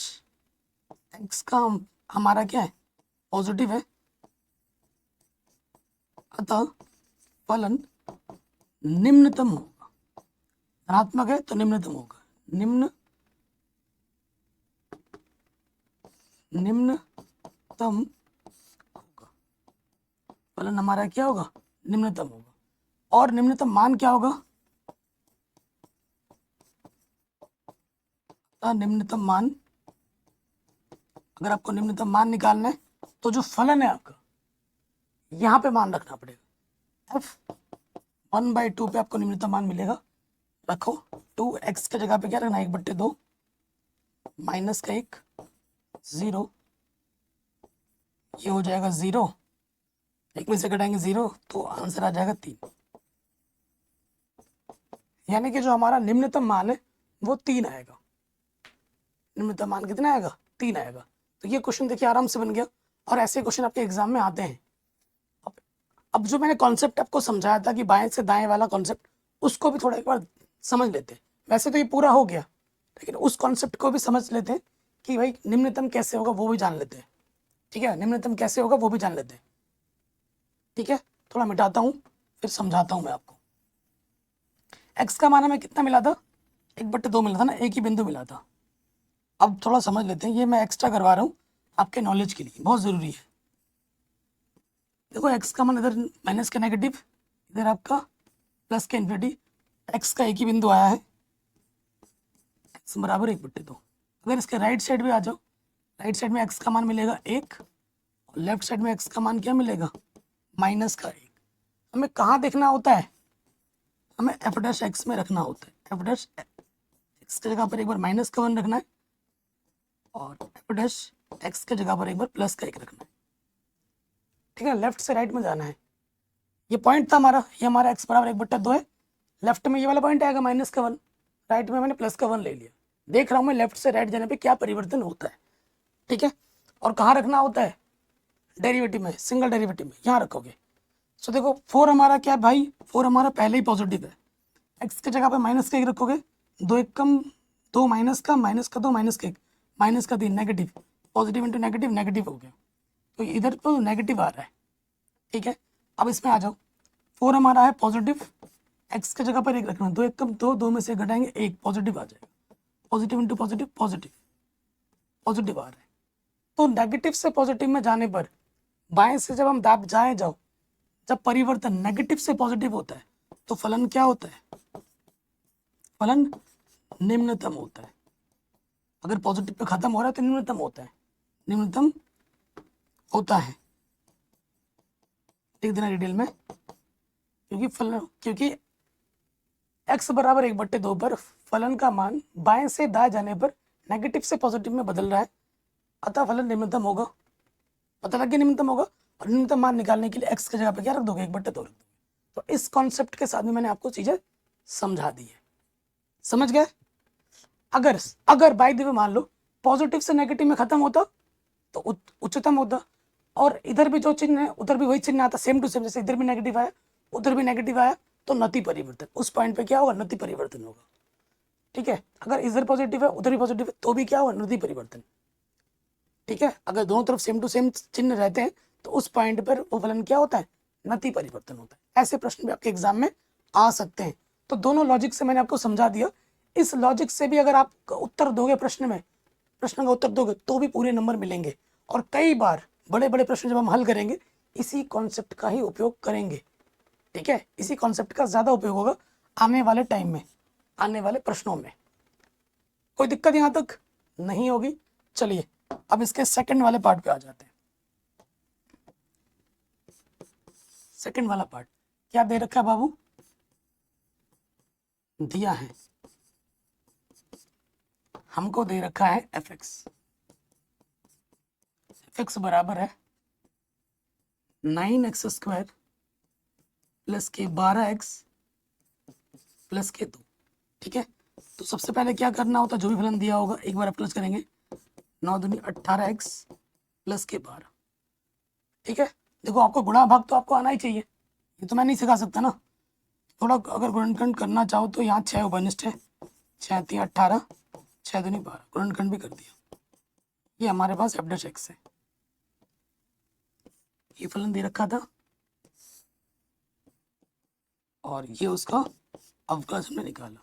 एक्स का हमारा क्या है, पॉजिटिव है, अतः फलन निम्नतम होगा। धनात्मक है तो निम्नतम होगा, निम्नतम होगा, फलन हमारा क्या होगा, निम्नतम होगा। और निम्नतम मान क्या होगा, निम्नतम मान, अगर आपको निम्नतम मान निकालना है तो जो फलन है आपका यहाँ पे मान रखना पड़ेगा, f 1/2 पे आपको निम्नतम मान मिलेगा। रखो 2x की जगह पे क्या रखना है, 1/2 माइनस का 1 0, ये हो जाएगा 0, एक में से घटाएंगे 0 तो आंसर आ जाएगा 3। यानी कि जो हमारा निम्नतम मान है वो 3 आएगा। निम्नतम मान कितना आएगा, 3 आएगा। तो ये क्वेश्चन देखिए आराम से बन गया, और ऐसे क्वेश्चन आपके एग्जाम में आते हैं। अब जो मैंने कॉन्सेप्ट आपको समझाया था कि बाएं से दाएं वाला कॉन्सेप्ट, उसको भी थोड़ा एक बार समझ लेते हैं। वैसे तो ये पूरा हो गया, लेकिन उस कॉन्सेप्ट को भी समझ लेते हैं कि भाई निम्नतम कैसे होगा वो भी जान लेते हैं। ठीक है, निम्नतम कैसे होगा वो भी जान लेते हैं। ठीक है, थोड़ा मिटाता हूँ फिर समझाता हूँ मैं आपको। एक्स का मान हमें कितना मिला था, 1/2 मिला था ना, एक ही बिंदु मिला था। अब थोड़ा समझ लेते हैं, ये मैं एक्स्ट्रा करवा रहा हूँ आपके नॉलेज के लिए, बहुत ज़रूरी है। देखो एक्स का मान इधर माइनस का नेगेटिव, इधर आपका प्लस का इन्फिनिटी, एक्स का एक ही बिंदु आया है, एक्स बराबर 1/2। अगर इसके राइट साइड भी आ जाओ, राइट साइड में एक्स का मान मिलेगा 1, और लेफ्ट साइड में एक्स का मान क्या मिलेगा, माइनस का 1। हमें कहाँ देखना होता है, हमें एफ डैश एक्स में रखना होता है। एफ डैश एक्स की जगह पर एक बार माइनस का 1 रखना है, और एफ डैश एक्स की जगह पर एक बार प्लस का 1 रखना है। ठीक है, लेफ्ट से राइट में जाना है। ये पॉइंट था हमारा, ये हमारा एक्स बराबर 1/2 है। लेफ्ट में ये वाला पॉइंट आएगा माइनस का 1, राइट में मैंने प्लस का 1 ले लिया। देख रहा हूँ मैं लेफ्ट से राइट जाने पे क्या परिवर्तन होता है। ठीक है, और कहाँ रखना होता है, डेरिवेटिव में, सिंगल डेरिवेटिव में यहाँ रखोगे। सो देखो 4 हमारा क्या है भाई, 4 हमारा पहले ही पॉजिटिव है। एक्स की जगह पे माइनस का 1 रखोगे, 2 1 कम 2 माइनस का 2 माइनस का 1 माइनस का 3 negative, positive into negative, negative हो गया, तो इधर तो नेगेटिव आ रहा है। ठीक है, अब इसमें आ जाओ, 4 हमारा है पॉजिटिव, एक्स की जगह पर 1 रखना, 2 1 कम 2, 2 में से घटाएंगे 1, पॉजिटिव आ जाएगा, positive into positive, positive, positive आ रहा है। तो नेगेटिव से पॉजिटिव में जाने पर, बाएं से जब हम दाब जाए जाओ, जब परिवर्तन नेगेटिव से पॉजिटिव होता है तो फलन क्या होता है, फलन निम्नतम होता है। अगर पॉजिटिव पे खत्म हो रहा है तो निम्नतम होता है, निम्नतम होता है। लिख देना डिटेल में, क्योंकि x बराबर 1/2 पर फलन का मान बाएं से दाएं जाने पर नेगेटिव से पॉजिटिव में बदल रहा है, अतः फलन निम्नतम होगा। पता लग गया निम्नतम होगा, और निम्नतम मान निकालने के लिए x की जगह पे क्या रख दोगे, 1/2 रख दोगे। तो इस कॉन्सेप्ट के साथ में मैंने आपको चीजें समझा दी है, समझ गए। अगर अगर बाय द वे मान लो पॉजिटिव से नेगेटिव में खत्म होता तो उच्चतम होता, और इधर भी जो चिन्ह है उधर भी वही चिन्ह आता, सेम टू सेम, जैसे इधर भी नेगेटिव आया उधर भी नेगेटिव आया तो नति परिवर्तन, उस पॉइंट पे क्या होगा, नति परिवर्तन होगा। ठीक है, अगर इधर पॉजिटिव है उधर भी पॉजिटिव है तो भी क्या होगा, नति परिवर्तन। ठीक है, अगर दोनों तरफ सेम टू सेम चिन्ह रहते हैं तो उस पॉइंट पर वो फलन क्या होता है, नति परिवर्तन होता है। ऐसे प्रश्न भी आपके एग्जाम में आ सकते हैं। तो दोनों लॉजिक से मैंने आपको समझा दिया। इस लॉजिक से भी अगर आप उत्तर दोगे प्रश्न में, प्रश्न का उत्तर दोगे तो भी पूरे नंबर मिलेंगे। और कई बार बड़े बड़े प्रश्न जब हम हल करेंगे इसी कॉन्सेप्ट का ही उपयोग करेंगे। ठीक है, इसी कॉन्सेप्ट का ज्यादा उपयोग होगा आने वाले टाइम में, आने वाले प्रश्नों में। कोई दिक्कत यहां तक नहीं होगी। चलिए अब इसके सेकंड वाले पार्ट पे आ जाते हैं। सेकंड वाला पार्ट क्या दे रखा है बाबू, दिया है हमको, दे रखा है एफ एक्स बराबर है 9x² प्लस के 12x प्लस के 2। ठीक है, तो सबसे पहले क्या करना होता है, जो भी फलन दिया होगा एक बार प्लस करेंगे, 9 दूनी 18x प्लस के 12। ठीक है, देखो आपको गुणा भाग तो आपको आना ही चाहिए, ये तो मैं नहीं सिखा सकता ना। थोड़ा अगर गुणनखंड करना चाहो तो यहाँ 6 उपनिष्ठ है, 6 3 18, 6 दूनी 12, गुणनखंड भी कर दिया। ये हमारे पास एफ डैश एक्स है, ये फलन दे रखा था और ये उसका अवकलज हमने निकाला।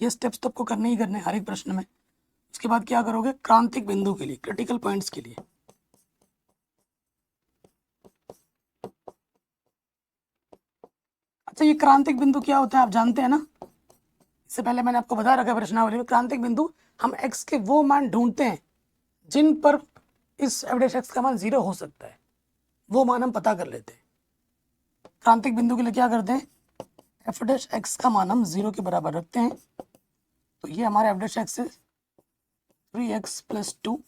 ये स्टेप्स तो आपको करने ही करने हैं हर एक प्रश्न में। उसके बाद क्या करोगे, क्रांतिक बिंदु के लिए, क्रिटिकल पॉइंट्स के लिए। अच्छा, ये क्रांतिक बिंदु क्या होता है आप जानते हैं ना, इससे पहले मैंने आपको बता रखा है प्रश्नावली में। क्रांतिक बिंदु हम x के वो मान ढूंढते हैं जिन पर इस f' x का मान 0 हो सकता है, वो मान हम पता कर लेते हैं। क्रांतिक बिंदु के लिए क्या करते हैं, f' का मान हम 0 के बराबर रखते हैं। तो ये हमारा f' है 3x + 2।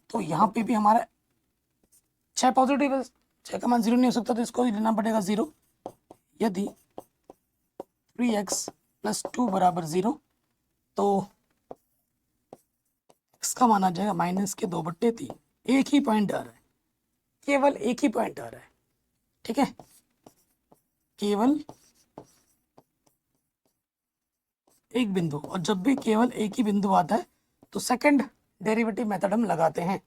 तो यहाँ पे भी हमारा 6 पॉजिटिव है, 6 का मान 0 नहीं हो सकता, तो इसको ही लेना पड़ेगा 0। यदि 3x + 2 = 0 तो x का मान आ जाएगा -2/3। एक ही पॉइंट आ रहा है, केवल एक ही पॉइंट आ रहा है, ठीक है, केवल एक बिंदु। और जब भी केवल एक ही बिंदु आता है तो सेकंड डेरिवेटिव मेथड हम लगाते हैं।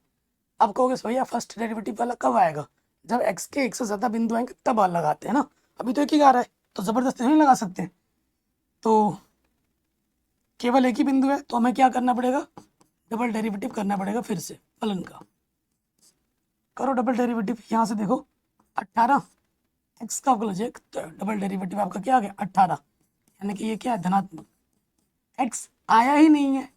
अब कहोगे भैया फर्स्ट डेरिवेटिव वाला कब आएगा, जब x के एक से ज़्यादा बिंदु आएंगे तब लगाते हैं ना, अभी तो एक ही आ रहा है तो ज़बरदस्ती नहीं लगा सकते। तो केवल एक ही बिंदु है तो हमें क्या करना पड़ेगा, डबल डेरिवेटिव करना पड़ेगा फिर से फलन का। करो डबल डेरिवेटिव, यहाँ से देखो 18 x का अवकल है, तो डबल डेरिवेटिव आपका क्या आ गया 18, यानी कि ये क्या है धनात्मक, x आया ही नहीं है।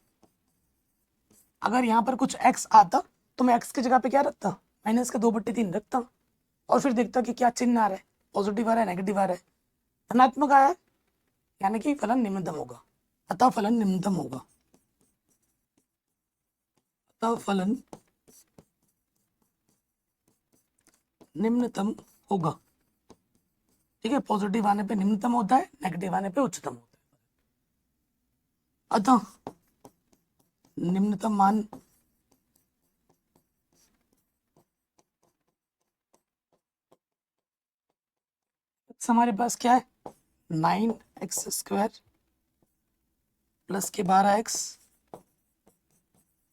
अगर यहाँ पर कुछ x आता तो मैं x की जगह पे क्या रखता, -2/3 रखता और फिर देखता कि क्या चिन्ह आ रहा है, पॉजिटिव आ रहा है नेगेटिव आ रहा है। धनात्मक आया है यानी कि फलन निम्नतम होगा, अतः फलन निम्नतम होगा, अतः फलन निम्नतम होगा, ठीक है। पॉजिटिव आने पे निम्नतम होता है, नेगेटिव आने पे उच्चतम होता है। अतः निम्नतम मान हमारे पास क्या है 9x² प्लस के 12x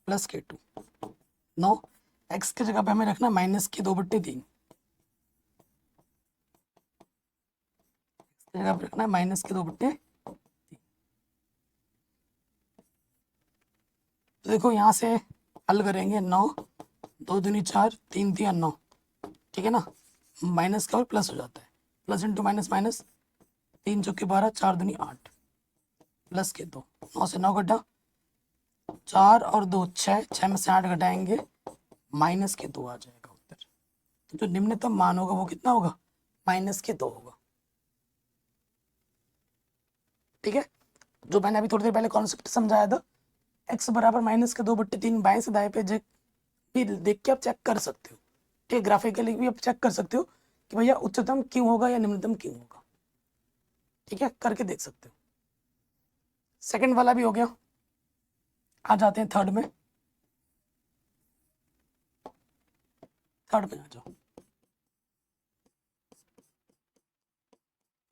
प्लस के 2, 9 x की जगह पे हमें रखना -2/3, जगह पे रखना है -2/3। तो देखो यहाँ से हल करेंगे 9 2 दूनी 4 3 3 9, ठीक है ना, माइनस का और प्लस हो जाता है, प्लस इंटू माइनस माइनस, 3 चौके 12 4 दूनी 8 प्लस के 2, 9 से 9 घटा, 4 और 2 6, 6 में से 8 घटाएंगे -2 आ जाएगा उत्तर। तो जो निम्नतम मान होगा वो कितना होगा -2 होगा, ठीक है। जो मैंने अभी थोड़ी देर पहले कॉन्सेप्ट समझाया था, x बराबर -2/3 बाएं से दाएं पे भी देख के आप चेक कर सकते हो, ठीक है, ग्राफिकली भी आप चेक कर सकते हो कि भैया उच्चतम क्यों होगा या निम्नतम क्यों होगा, ठीक है, करके देख सकते हो। सेकंड वाला भी हो गया, आ जाते हैं थर्ड में, थर्ड में आ जाओ।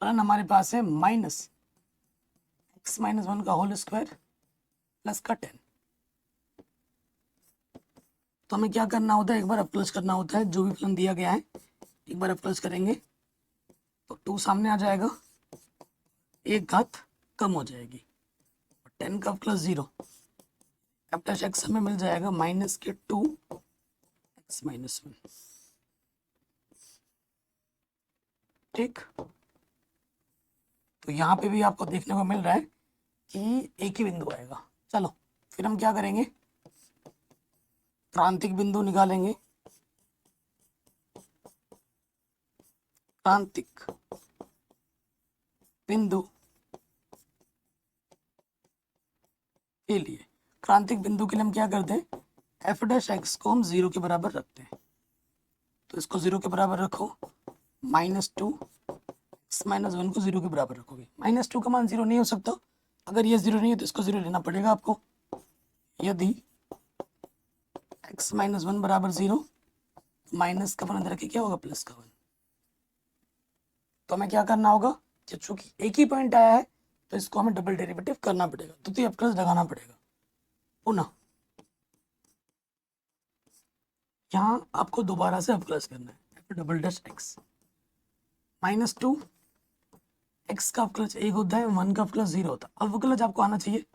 फलन हमारे पास है -x-1 का होल स्क्वायर प्लस का 10। तो हमें क्या करना होता है, एक बार अवकलज करना होता है, जो भी फलन दिया गया है एक बार अवकलज करेंगे तो 2 सामने आ जाएगा, एक घात कम हो जाएगी, 10 का अवकलज 0, f' हमें मिल जाएगा -2x-1, ठीक। तो यहाँ पे भी आपको देखने को मिल रहा है कि एक ही बिंदु आएगा। चलो फिर हम क्या करेंगे, क्रांतिक बिंदु निकालेंगे, क्रांतिक बिंदु के लिए, क्रांतिक बिंदु के लिए हम क्या करते हैं, f' को हम 0 के बराबर रखते हैं। तो इसको 0 के बराबर रखो, -2 x-1 को 0 के बराबर रखोगे, -2 का मान 0 नहीं हो सकता, अगर ये 0 नहीं है तो इसको 0 लेना पड़ेगा आपको। यदि x-1 = 0, माइनस का वन अंदर रखे क्या होगा प्लस का 1। तो हमें क्या करना होगा, चूंकि एक ही पॉइंट आया है तो इसको हमें डबल डेरिवेटिव करना पड़ेगा, तो अवकलज लगाना पड़ेगा पुनः। यहाँ आपको दोबारा से अवकलज करना है f'(x) -2 x का अवकलज 1 होता है, 1 का अवकलज 0 होता है। अवकलज आपको आना चाहिए।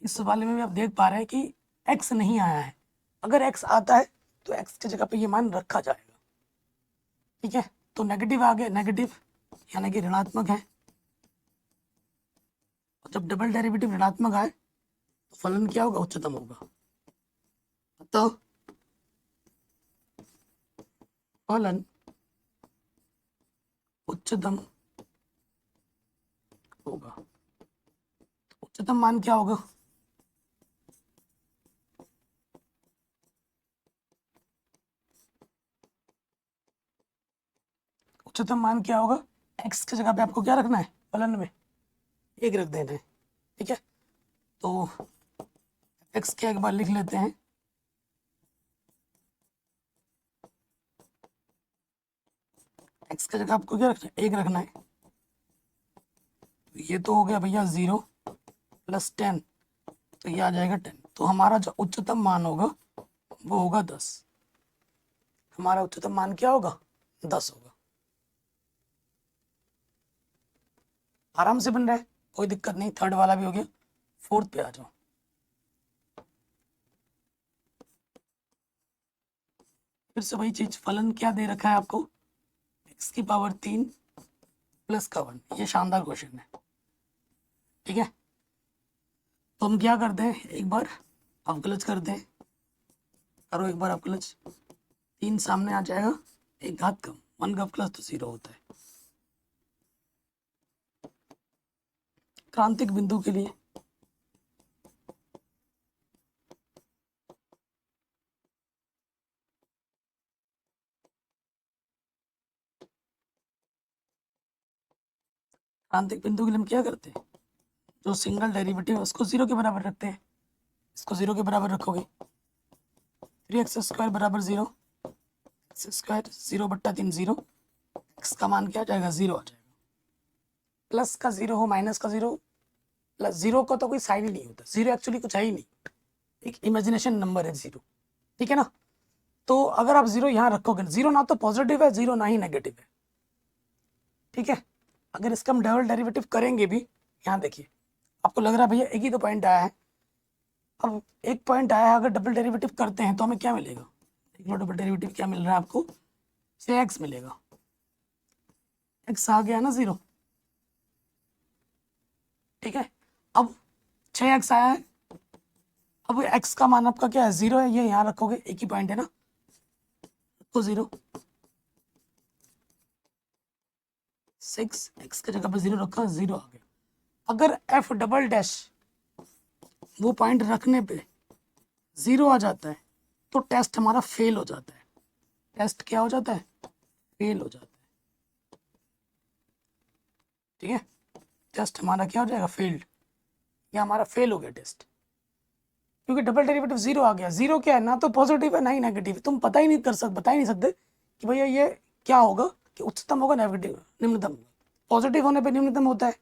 इस वाले में भी आप देख पा रहे हैं कि x नहीं आया है। अगर x आता है तो x की जगह पे ये मान रखा जाएगा। ठीक है, तो नेगेटिव आ गया, नेगेटिव यानी कि ऋणात्मक है। और जब डबल डेरिवेटिव ऋणात्मक आए तो फलन क्या होगा, उच्चतम होगा। तो फलन उच्चतम होगा। तो उच्चतम मान क्या होगा, उच्चतम मान क्या होगा, x की जगह पे आपको क्या रखना है, फलन में 1 रख देना है। ठीक है, तो x क्या एक बार लिख लेते हैं, x की जगह आपको क्या रखना है, 1 रखना है। तो ये तो हो गया भैया 0 + 10, तो ये आ जाएगा 10। तो हमारा जो उच्चतम मान होगा वो होगा 10। हमारा उच्चतम मान क्या होगा, 10 होगा। आराम से बन रहा है, कोई दिक्कत नहीं। थर्ड वाला भी हो गया। फोर्थ पे आ जाओ। फिर से वही चीज, फलन क्या दे रखा है आपको, x की पावर 3 + का 1। ये शानदार क्वेश्चन है। ठीक है, तो हम क्या करते हैं, एक बार अवकलज करते हैं। करो एक बार अवकलज, 3 सामने आ जाएगा, एक घात कम, 1 का अवकलज तो 0 होता है। क्रांतिक बिंदु के लिए क्रांतिक बिंदु के लिए हम क्या करते हैं, जो सिंगल डेरिवेटिव है उसको 0 के बराबर रखते हैं। इसको 0 के बराबर रखोगे, 3x² = 0, x² 0/3 0, x का मान क्या आ जाएगा, 0 आ जाएगा। प्लस का 0 हो, माइनस का 0, प्लस 0 का तो कोई साइन ही नहीं होता। 0 एक्चुअली कुछ है ही नहीं, एक इमेजिनेशन नंबर है 0। ठीक है ना, तो अगर आप 0 यहाँ रखोगे, 0 ना तो पॉजिटिव है, 0 ना ही नेगेटिव है। ठीक है, अगर इसका हम डबल डेरिवेटिव करेंगे भी, यहाँ देखिए आपको लग रहा है भैया एक ही तो पॉइंट आया है। अब एक पॉइंट आया है, अगर डबल डेरिवेटिव करते हैं तो हमें क्या मिलेगा, देख लो डबल डेरिवेटिव क्या मिल रहा है आपको, 6x मिलेगा। x आ गया ना 0। ठीक है, अब 6x आया है। अब x का मान आपका क्या है, 0 है। ये यहाँ रखोगे, एक ही पॉइंट है ना, तो 0। 6 x की जगह पर 0 रखा, 0 आ गया। अगर f डबल डैश वो पॉइंट रखने पे 0 आ जाता है तो टेस्ट हमारा फेल हो जाता है। टेस्ट क्या हो जाता है, फेल हो जाता है। ठीक है, टेस्ट हमारा क्या हो जाएगा, फेल्ड। ये हमारा फेल हो गया टेस्ट, क्योंकि डबल डेरिवेटिव 0 आ गया। 0 क्या है, ना तो पॉजिटिव है ना ही नेगेटिव। तुम बता ही नहीं सकते कि भैया ये क्या होगा, कि उच्चतम होगा नेगेटिव निम्नतम होगा। पॉजिटिव होने पे निम्नतम होता है,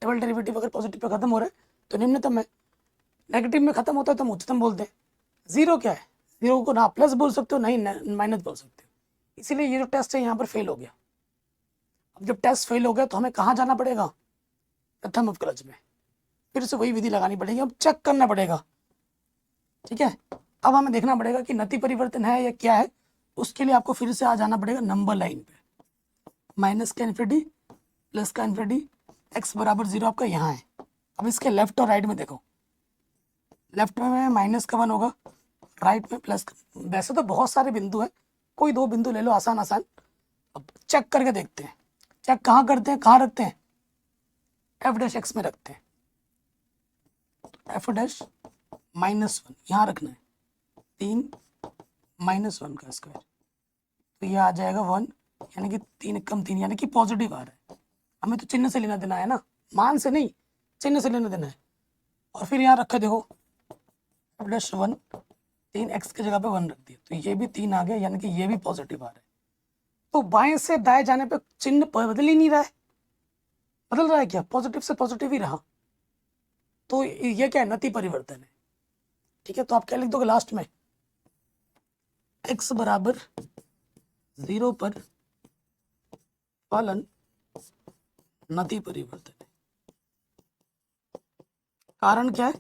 डबल डेरिवेटिव अगर पॉजिटिव पे खत्म हो रहा है तो निम्नतम है, नेगेटिव में खत्म होता है तो हम उच्चतम बोलते हैं। 0 क्या है, 0 को ना प्लस बोल सकते हो ना ही माइनस बोल सकते हो। इसीलिए ये जो टेस्ट है यहाँ पर फेल हो गया। अब जब टेस्ट फेल हो गया तो हमें कहाँ जाना पड़ेगा, प्रथम अवकलज में। फिर से वही विधि लगानी पड़ेगी, अब चेक करना पड़ेगा। ठीक है, अब हमें देखना पड़ेगा कि नति परिवर्तन है या क्या है। उसके लिए आपको फिर से आ जाना पड़ेगा नंबर लाइन पे, माइनस का इन्फिनिटी प्लस का इन्फिनिटी, x = 0 आपका यहाँ है। अब इसके लेफ्ट और राइट में देखो, लेफ्ट में माइनस का 1 होगा, राइट में प्लस। वैसे तो बहुत सारे बिंदु हैं, कोई 2 बिंदु ले लो आसान आसान। अब चेक करके देखते हैं। चेक कहाँ करते हैं, कहाँ रखते हैं, f' में रखते हैं। f' -1 यहाँ रखना है, 3 -1 का स्क्वायर, तो ये आ जाएगा 1, यानी कि 3 कम 3, यानी कि पॉजिटिव आ रहा है। हमें तो चिन्ह से लेना देना है ना, मान से नहीं, चिन्ह से लेना देना है। और फिर यहाँ रखा देखो f'1, 3x की जगह पे 1 रख दिया, तो ये भी 3 आ गया, यानी कि ये भी पॉजिटिव आ रहा है। तो बाएं से दाएं जाने पे चिन्ह बदल ही नहीं रहा है। बदल रहा है क्या, पॉजिटिव से पॉजिटिव ही रहा। तो ये क्या है, नति परिवर्तन है। ठीक है, तो आप क्या लिख दोगे लास्ट में, x = 0 पर फलन नति परिवर्तन है। कारण क्या है?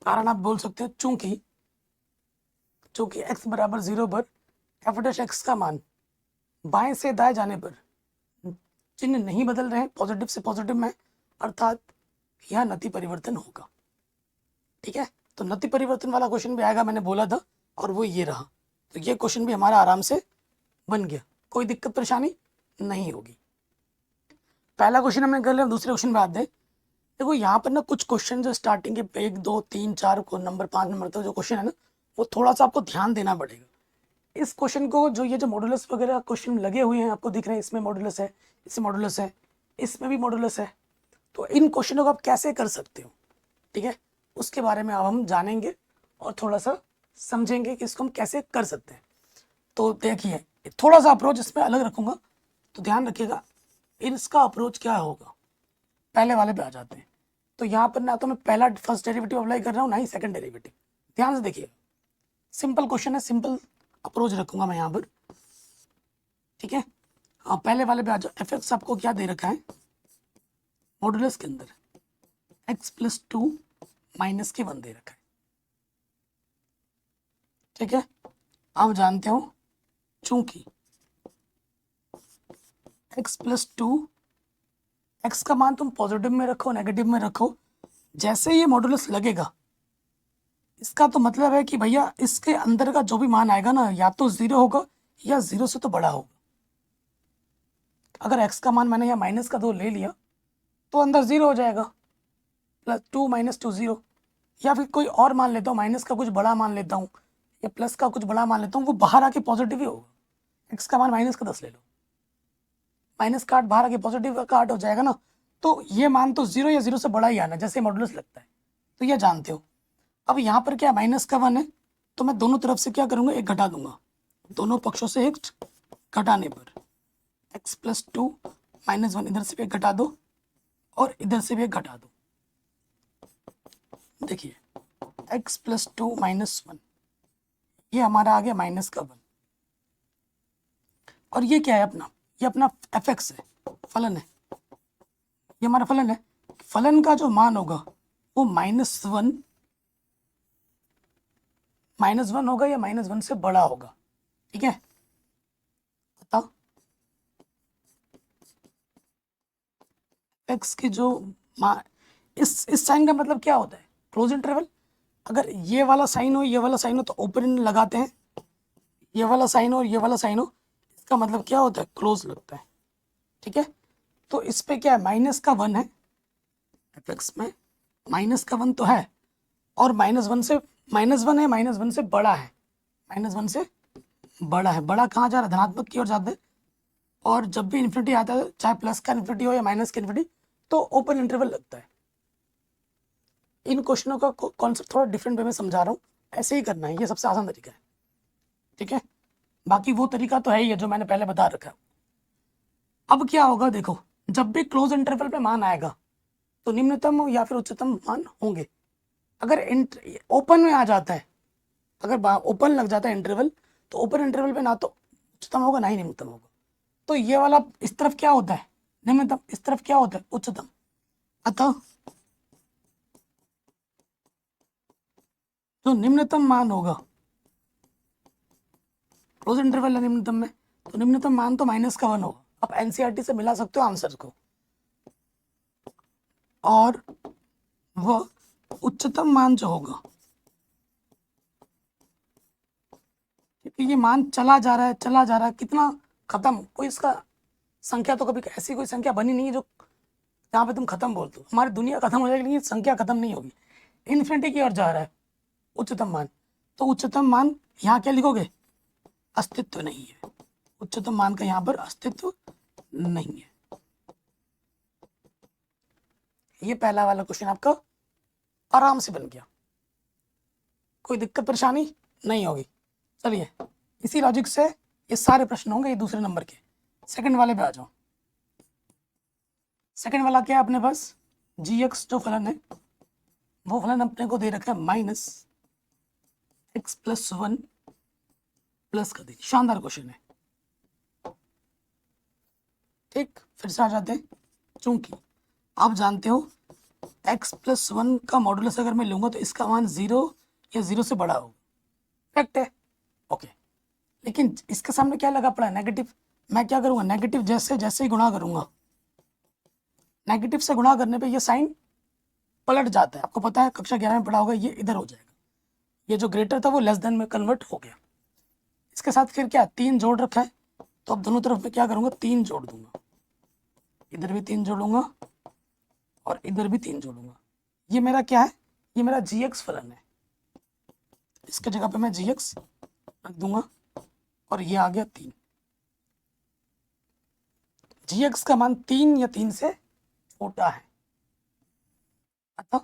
कारण आप बोल सकते हो चूंकि x बराबर 0 पर एफ डैश एक्स का मान बाएं से दाएं जाने पर चिन्ह नहीं बदल रहे हैं, पॉजिटिव से पॉजिटिव में, अर्थात यह नति परिवर्तन होगा। ठीक है, तो नति परिवर्तन वाला क्वेश्चन भी आएगा, मैंने बोला था, और वो ये रहा। तो ये क्वेश्चन भी हमारा आराम से बन गया, कोई दिक्कत परेशानी नहीं होगी। पहला क्वेश्चन हमने कर लिया, दूसरे क्वेश्चन पे आते हैं। देखो यहाँ पर ना कुछ क्वेश्चन जो स्टार्टिंग के 1 2 3 4 को नंबर 5 नंबर तक जो क्वेश्चन है ना, वो थोड़ा सा आपको ध्यान देना पड़ेगा। इस क्वेश्चन को जो ये जो मॉडुलस वगैरह क्वेश्चन लगे हुए हैं आपको दिख रहे हैं, इसमें मॉडुलस है, इसमें मॉडुलस है, इसमें भी मॉडुलस है, तो इन क्वेश्चनों को आप कैसे कर सकते हो, ठीक है, उसके बारे में अब हम जानेंगे और थोड़ा सा समझेंगे कि इसको हम कैसे कर सकते हैं। तो देखिए थोड़ा सा अप्रोच इसमें अलग रखूंगा, तो ध्यान रखिएगा इसका अप्रोच क्या होगा। पहले वाले पे आ जाते हैं। तो यहाँ पर ना तो मैं पहला फर्स्ट डेरिवेटिव अप्लाई कर रहा हूँ, ना ही सेकंड डेरिवेटिव। ध्यान से देखिए, सिंपल क्वेश्चन है, सिंपल अप्रोच रखूंगा मैं यहाँ पर। ठीक है, हाँ पहले वाले पे आ जाओ। एफ एक्स आपको क्या दे रखा है मॉडुलस के अंदर, x+2 -1 दे रखा है। ठीक है, अब जानते हो चूंकि x+2, x का मान तुम पॉजिटिव में रखो नेगेटिव में रखो, जैसे ये मॉडुलस लगेगा इसका तो मतलब है कि भैया इसके अंदर का जो भी मान आएगा ना, या तो 0 होगा या 0 से तो बड़ा होगा। अगर x का मान मैंने यहाँ -2 ले लिया तो अंदर 0 हो जाएगा, +2 -2 0, या फिर कोई और मान लेता हूँ, माइनस का कुछ बड़ा मान लेता हूँ या प्लस का कुछ बड़ा मान लेता हूँ, वो बाहर आके पॉजिटिव ही होगा। x का मान -10 ले लो, माइनस का 8 बाहर आके पॉजिटिव का 8 हो जाएगा ना, तो ये मान तो 0 या 0 से बड़ा ही आना जैसे मॉडुलस लगता है, तो ये जानते हो। अब यहाँ पर क्या -1 है, तो मैं दोनों तरफ से क्या करूँगा, एक घटा दूंगा, दोनों पक्षों से एक घटाने पर x+2 -1 इधर से भी एक घटा दो और इधर से भी एक घटा दो। देखिए x+2 -1, ये हमारा आ गया -1, और ये क्या है अपना, ये अपना f(x) है, फलन है, ये हमारा फलन है। फलन का जो मान होगा वो -1 होगा या -1 से बड़ा होगा। ठीक है, बताओ x की जो इस साइन का मतलब क्या होता है, क्लोज इंटरवल। अगर ये वाला साइन हो, ये वाला साइन हो, तो ओपन लगाते हैं, ये वाला साइन हो और ये वाला साइन हो, इसका मतलब क्या होता है, क्लोज लगता है। ठीक है, तो इस पे क्या है, -1 है, f(x) में -1 तो है, और -1 से -1 है, -1 से बड़ा है, -1 से बड़ा है। बड़ा कहाँ जा रहा है, धनात्मक की ओर जाता है, और जब भी इन्फिनिटी आता है, चाहे प्लस का इन्फिनिटी हो या माइनस का इन्फिनिटी, तो ओपन इंटरवल लगता है। इन क्वेश्चनों का कॉन्सेप्ट थोड़ा डिफरेंट वे में समझा रहा हूँ, ऐसे ही करना है, ये सबसे आसान तरीका है। ठीक है, बाकी वो तरीका तो है ही है जो मैंने पहले बता रखा है। अब क्या होगा, देखो जब भी क्लोज इंटरवल पे मान आएगा तो निम्नतम या फिर उच्चतम मान होंगे। अगर ओपन में आ जाता है, अगर ओपन लग जाता है इंटरवल, तो ओपन इंटरवल पे ना तो उच्चतम होगा ना ही निम्नतम होगा। तो ये वाला इस तरफ क्या होता है निम्नतम, इस तरफ क्या होता है उच्चतम। अतः जो निम्नतम मान होगा क्लोज इंटरवल है निम्नतम में, तो निम्नतम मान तो -1 होगा। आप एनसीईआरटी से मिला सकते हो आंसर को, और वह उच्चतम मान जो होगा, क्योंकि ये मान चला जा रहा है चला जा रहा है, कितना खत्म, कोई इसका संख्या तो कभी ऐसी कोई संख्या बनी नहीं है जो जहाँ पे तुम खत्म बोल दो, हमारी दुनिया खत्म हो जाएगी लेकिन संख्या खत्म नहीं होगी, इन्फिनिटी की ओर जा रहा है उच्चतम मान। तो उच्चतम मान यहाँ क्या लिखोगे, अस्तित्व नहीं है, उच्चतम मान का यहाँ पर अस्तित्व नहीं है। ये पहला वाला क्वेश्चन आपका आराम से बन गया, कोई दिक्कत परेशानी नहीं होगी। चलिए इसी लॉजिक से ये सारे प्रश्न होंगे ये दूसरे नंबर के। सेकंड वाले पे आ जाओ। सेकंड वाला क्या है अपने पास, g(x) जो फलन है वो फलन अपने को दे रखा है -x+1 प्लस का दे। शानदार क्वेश्चन है। ठीक, फिर से आ जाते हैं, चूंकि आप जानते हो x+1 का मॉडुलस अगर मैं लूंगा तो इसका मान 0 या 0 से बड़ा होगा, करेक्ट है, ओके। लेकिन इसके सामने क्या लगा पड़ा है, नेगेटिव। मैं क्या करूंगा, नेगेटिव जैसे जैसे ही गुणा करूंगा, नेगेटिव से गुणा करने पे ये साइन पलट जाता है। आपको पता है कक्षा 11 में पढ़ा होगा, ये इधर हो जाएगा, ये जो ग्रेटर था वो लेस देन में कन्वर्ट हो गया। इसके साथ फिर क्या 3 जोड़ रखा है, तो अब दोनों तरफ में क्या करूंगा, 3 जोड़ दूंगा, इधर भी 3 जोड़ूंगा और इधर भी 3 जोड़ूंगा। ये मेरा क्या है, ये मेरा gx फलन है, इसके जगह पे मैं gx रख दूंगा और ये आ गया 3। gx का मान 3 या 3 से छोटा है, अतः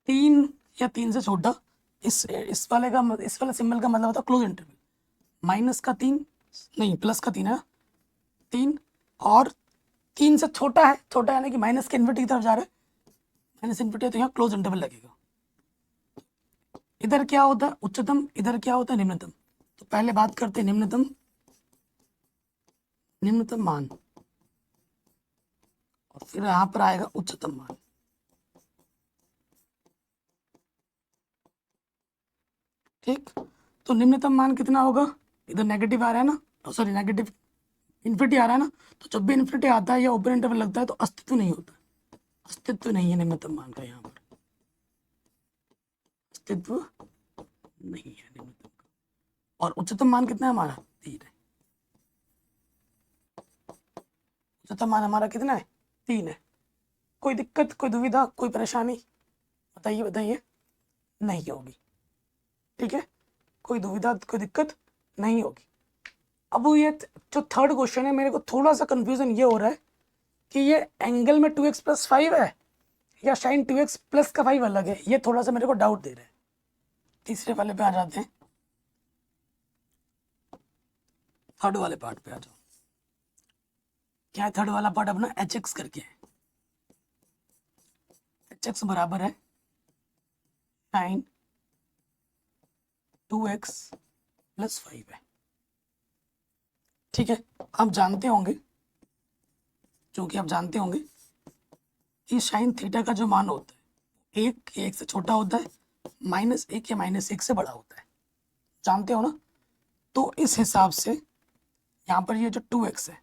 तीन या 3 से छोटा, इस वाले सिंबल का मतलब होता है क्लोज इंटरवल, माइनस का 3 नहीं प्लस का 3 है, 3 और 3 से छोटा है, छोटा यानी कि माइनस के इन्वर्टी की तरफ जा रहा है, माइनस इन्वर्टी है तो यहाँ क्लोज इंटरवल लगेगा। इधर क्या होता है उच्चतम, इधर क्या होता है निम्नतम। तो पहले बात करते हैं निम्नतम मान, और फिर यहाँ पर आएगा उच्चतम मान। ठीक, तो निम्नतम मान कितना होगा, इधर नेगेटिव आ रहा है ना, सॉरी नेगेटिव इन्फिनिटी आ रहा है ना, तो जब भी इन्फिनिटी आता है या ओपन इंटरवल लगता है तो अस्तित्व नहीं होता, अस्तित्व नहीं है निम्नतम मान का, यहाँ पर अस्तित्व नहीं है निम्नतम का। और उच्चतम मान कितना है हमारा, 3 है। उच्चतम मान हमारा कितना है, 3 है। कोई दिक्कत, कोई दुविधा, कोई परेशानी, बताइए बताइए, नहीं होगी, ठीक है, कोई दुविधा कोई दिक्कत नहीं होगी। अब ये जो थर्ड क्वेश्चन है, मेरे को थोड़ा सा कंफ्यूजन ये हो रहा है कि ये एंगल में 2x + 5 है या साइन 2x + का 5 अलग है, ये थोड़ा सा मेरे को डाउट दे रहा है। तीसरे वाले पे आ जाते हैं, थर्ड वाले पार्ट पे आ जाओ। क्या है थर्ड वाला पार्ट, अपना hx करके है, hx बराबर है साइन 2x + 5 है, ठीक है। आप जानते होंगे, क्योंकि आप जानते होंगे कि साइन थीटा का जो मान होता है 1 से छोटा होता है, -1 या -1 से बड़ा होता है, जानते हो ना। तो इस हिसाब से यहाँ पर ये जो 2x है,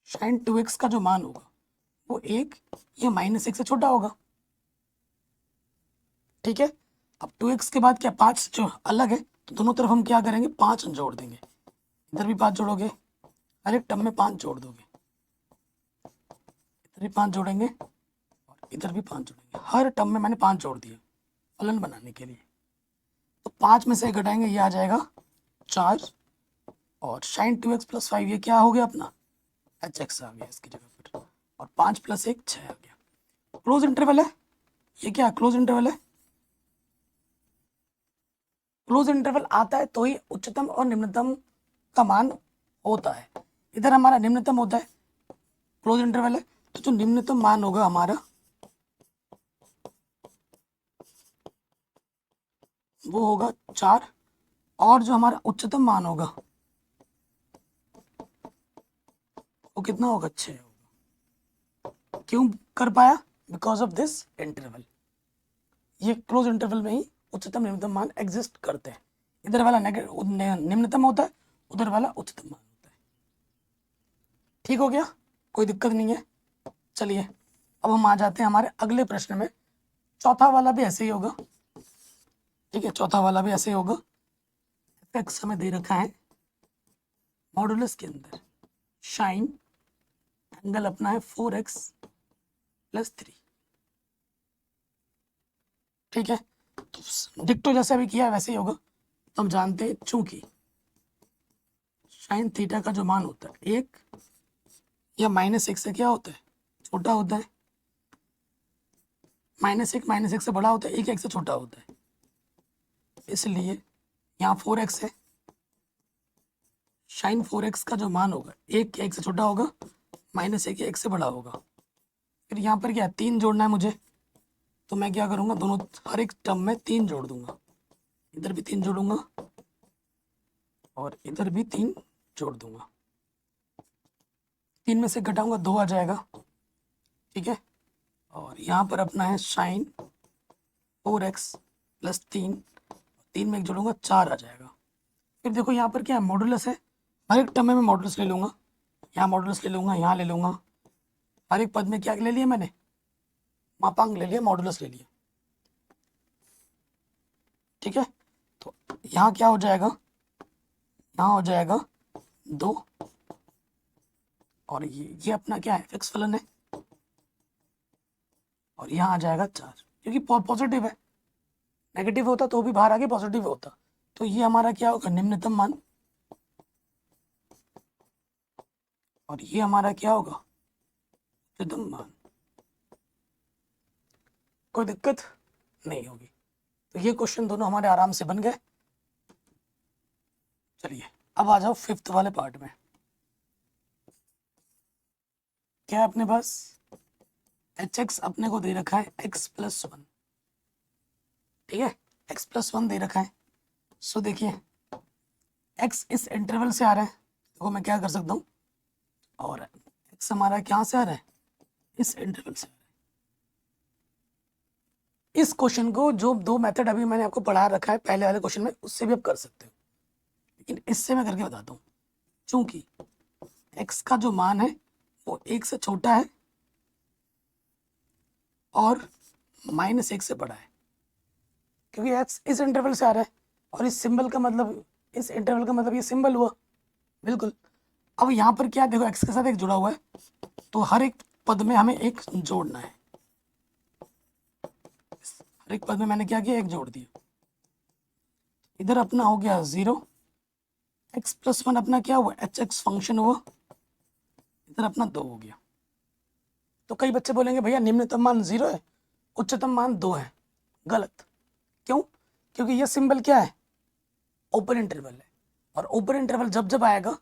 साइन 2x का जो मान होगा वो 1 या -1 से छोटा होगा, ठीक है। अब 2x के बाद क्या 5 जो अलग है, तो दोनों तरफ हम क्या करेंगे, 5 जोड़ देंगे, इधर भी 5 जोड़ोगे, हर एक टर्म में 5 जोड़ दोगे, इधर भी 5 जोड़ेंगे और इधर भी 5 जोड़ेंगे, हर टर्म में मैंने 5 जोड़ दिया फलन बनाने के लिए। तो 5 में से घटाएंगे, ये आ जाएगा 4, और साइन 2x + 5 ये क्या हो गया अपना hx आ गया इसकी जगह पर, और 5 + 1 6 आ गया। क्लोज इंटरवल है, ये क्या क्लोज इंटरवल है, क्लोज इंटरवल आता है तो ही उच्चतम और निम्नतम का मान होता है। इधर हमारा निम्नतम होता है, क्लोज इंटरवल है, तो जो निम्नतम मान होगा हमारा वो होगा 4, और जो हमारा उच्चतम मान होगा वो कितना होगा, 6 होगा। क्यों कर पाया, बिकॉज ऑफ दिस इंटरवल, ये क्लोज इंटरवल में ही उच्चतम निम्नतम मान एग्जिस्ट करते हैं। इधर वाला निम्नतम होता है, उधर वाला उच्चतम मान होता है, ठीक हो गया, कोई दिक्कत नहीं है। चलिए अब हम आ जाते हैं हमारे अगले प्रश्न में। चौथा वाला भी ऐसे ही होगा, ठीक है, चौथा वाला भी ऐसे ही होगा। एक्स हमें दे रखा है मॉडुलस के अंदर, साइन एंगल अपना है 4x + 3, ठीक है। तो डिक्टो जैसे अभी किया है वैसे ही होगा। तो हम जानते हैं चूंकि साइन थीटा का जो मान होता है 1 या -1 से क्या होता है, छोटा होता है, -1 से बड़ा होता है, 1 से छोटा होता है, इसलिए यहाँ 4x है, साइन 4x का जो मान होगा 1 से छोटा होगा, -1 1 से बड़ा होगा। फिर यहाँ पर क्या 3 जोड़ना है मुझे, तो मैं क्या करूँगा, दोनों हर एक टर्म में 3 जोड़ दूंगा, इधर भी 3 जोड़ूंगा और इधर भी 3 जोड़ दूंगा। 3 में से घटाऊंगा 2 आ जाएगा, ठीक है। और यहाँ पर अपना है साइन 4x प्लस 3 में एक जोड़ूंगा 4 आ जाएगा। फिर देखो यहाँ पर क्या है, मॉडुलस है, हर एक टर्म में मैं मॉडुलस ले लूँगा, यहाँ मॉडुलस ले लूँगा, यहाँ ले लूँगा, हर एक पद में क्या ले लिया मैंने, मापांक ले लिया, मॉडुलस ले लिया, ठीक है। तो यहाँ क्या हो जाएगा, यहाँ हो जाएगा 2 और ये अपना क्या है, फिक्स फलन है, और यहाँ आ जाएगा 4, क्योंकि पॉजिटिव है, नेगेटिव होता तो भी बाहर आके पॉजिटिव होता। तो ये हमारा क्या होगा, निम्नतम मान, और ये हमारा क्या होगा, उच्चतम मान। कोई दिक्कत नहीं होगी। तो ये क्वेश्चन दोनों हमारे आराम से बन गए। चलिए अब आ जाओ 5th वाले पार्ट में। क्या है अपने पास, hx अपने को दे रखा है x+1, ठीक है, x+1 दे रखा है। सो देखिए x इस इंटरवल से आ रहा है, देखो मैं क्या कर सकता हूँ, और x हमारा क्या से आ रहा है, इस इंटरवल से। इस क्वेश्चन को जो 2 मेथड अभी मैंने आपको पढ़ा रखा है पहले वाले क्वेश्चन में, उससे भी आप कर सकते हो, लेकिन इससे मैं करके बताता हूँ। चूंकि x का जो मान है वो 1 से छोटा है और -1 से बड़ा है, क्योंकि x इस इंटरवल से आ रहा है, और इस सिंबल का मतलब, इस इंटरवल का मतलब ये सिंबल हुआ, बिल्कुल। अब यहाँ पर क्या, देखो x के साथ एक जुड़ा हुआ है, तो हर एक पद में हमें एक जोड़ना है। हर एक पद में मैंने क्या किया, एक जोड़ दिया। इधर अपना हो गया 0, x+1 अपना क्या हुआ, hx फंक्शन हुआ, इधर अपना 2 हो गया। तो कई बच्चे बोलेंगे भैया निम्नतम मान 0 है, उच्चतम मान 2 है। गलत। क्यों? क्योंकि ये सिंबल क्या है, ओपन इंटरवल है, और ओपन इंटरवल जब जब आएगा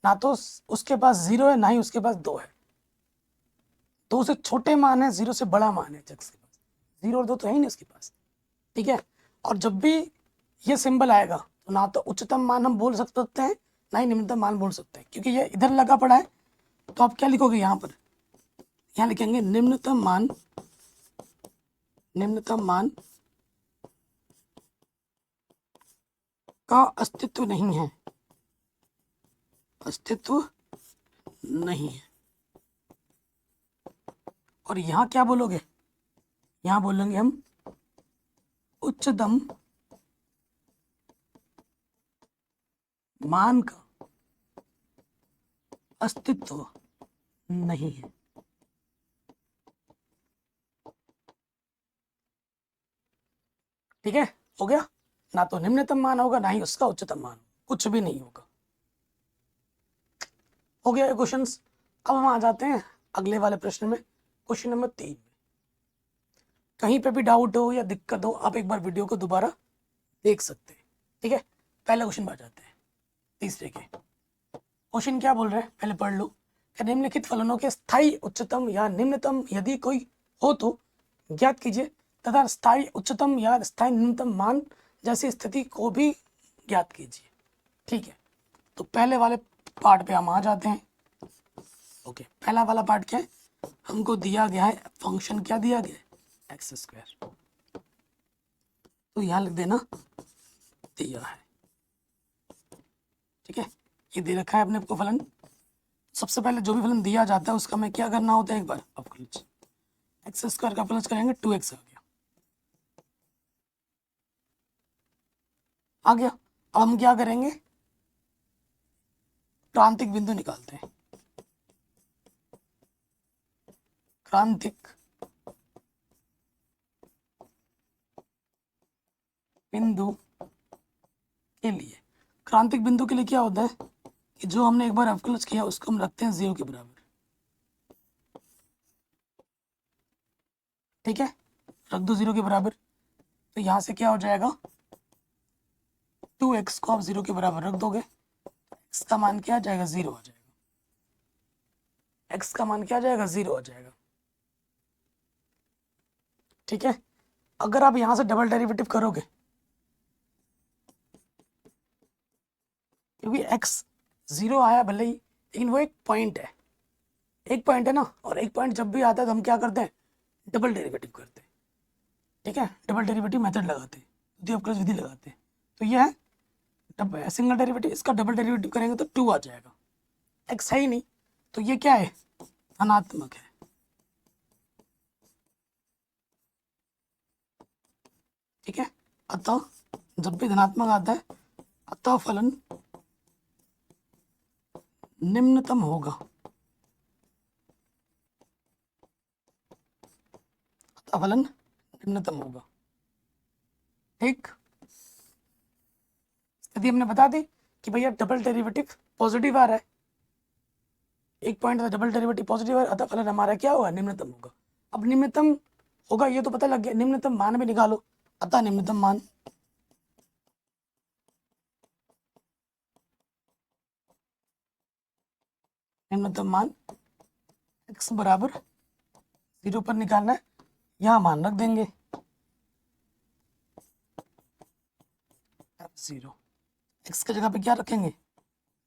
ना तो उसके पास 0 है, ना ही उसके पास 2 है। 2 से छोटे मान है, 0 से बड़ा मान है x के पास, 0 और 2 तो है ही नहीं उसके पास, ठीक है। और जब भी ये सिंबल आएगा तो ना तो उच्चतम मान हम बोल सकते हैं, ना ही निम्नतम मान बोल सकते हैं, क्योंकि ये इधर लगा पड़ा है। तो आप क्या लिखोगे यहाँ पर, यहाँ लिखेंगे निम्नतम मान, निम्नतम मान का अस्तित्व नहीं है, अस्तित्व नहीं है। और यहाँ क्या बोलोगे, यहाँ बोलेंगे हम उच्चतम मान का अस्तित्व नहीं है। ठीक है, हो गया। ना तो निम्नतम मान होगा, ना ही उसका उच्चतम मान, कुछ भी नहीं होगा। हो गया ये क्वेश्चंस। अब हम आ जाते हैं अगले वाले प्रश्न में, क्वेश्चन नंबर 3 में। कहीं पे भी डाउट हो या दिक्कत हो, आप एक बार वीडियो को दोबारा देख सकते हैं, ठीक है। पहला क्वेश्चन पर जाते हैं, तीसरे के। क्वेश्चन क्या बोल रहे हैं, पहले पढ़ लो। निम्नलिखित फलनों के स्थायी उच्चतम या निम्नतम यदि कोई हो तो ज्ञात कीजिए, तथा स्थायी उच्चतम या स्थायी निम्नतम मान जैसी स्थिति को भी ज्ञात कीजिए। ठीक है, तो पहले वाले पार्ट पे हम आ जाते हैं। ओके, पहला वाला पार्ट क्या है, हमको दिया गया है फंक्शन, क्या दिया गया है, x²। तो यहाँ लिख देना दिया है, ठीक है। ये दे रखा है अपने को फलन। सबसे पहले जो भी फलन दिया जाता है उसका हमें क्या करना होता है, एक बार अवकलज। x² का अवकलज करेंगे 2x आ गया। अब हम क्या करेंगे, क्रांतिक बिंदु निकालते हैं। क्रांतिक बिंदु के लिए, क्रांतिक बिंदु के लिए क्या होता है कि जो हमने एक बार अवकलज किया उसको हम रखते हैं 0 के बराबर। ठीक है, रख दो 0 के बराबर। तो यहां से क्या हो जाएगा, 2x को आप 0 के बराबर रख दोगे, x का मान क्या आ जाएगा, 0 आ जाएगा। x का मान क्या आ जाएगा, 0 आ जाएगा। ठीक है, अगर आप यहां से डबल डेरिवेटिव करोगे, क्योंकि x 0 आया भले ही, लेकिन वो एक पॉइंट है, एक पॉइंट है ना, और एक पॉइंट जब भी आता है तो हम क्या करते हैं, डबल डेरिवेटिव करते हैं। ठीक है, डबल डेरिवेटिव मेथड लगाते हैं, द्वितीय अवकलज विधि लगाते हैं। तो ये है सिंगल डेरिवेटिव, इसका डबल डेरिवेटिव करेंगे तो 2 आ जाएगा, x है ही नहीं, तो ये क्या है, धनात्मक है। ठीक है, अतः जब भी धनात्मक आता है, अतः फलन निम्नतम होगा, अतः फलन निम्नतम होगा। ठीक, यदि हमने बता दी कि भैया डबल डेरिवेटिव पॉजिटिव आ रहा है, एक पॉइंट था डबल डेरिवेटिव पॉजिटिव है, अतः फलन हमारा क्या होगा, निम्नतम होगा। अब निम्नतम होगा ये तो पता लग गया, निम्नतम मान भी निकालो, अतः निम्नतम मान x बराबर 0 पर निकालना है, यहाँ मान रख देंगे f0, x की जगह पे क्या रखेंगे,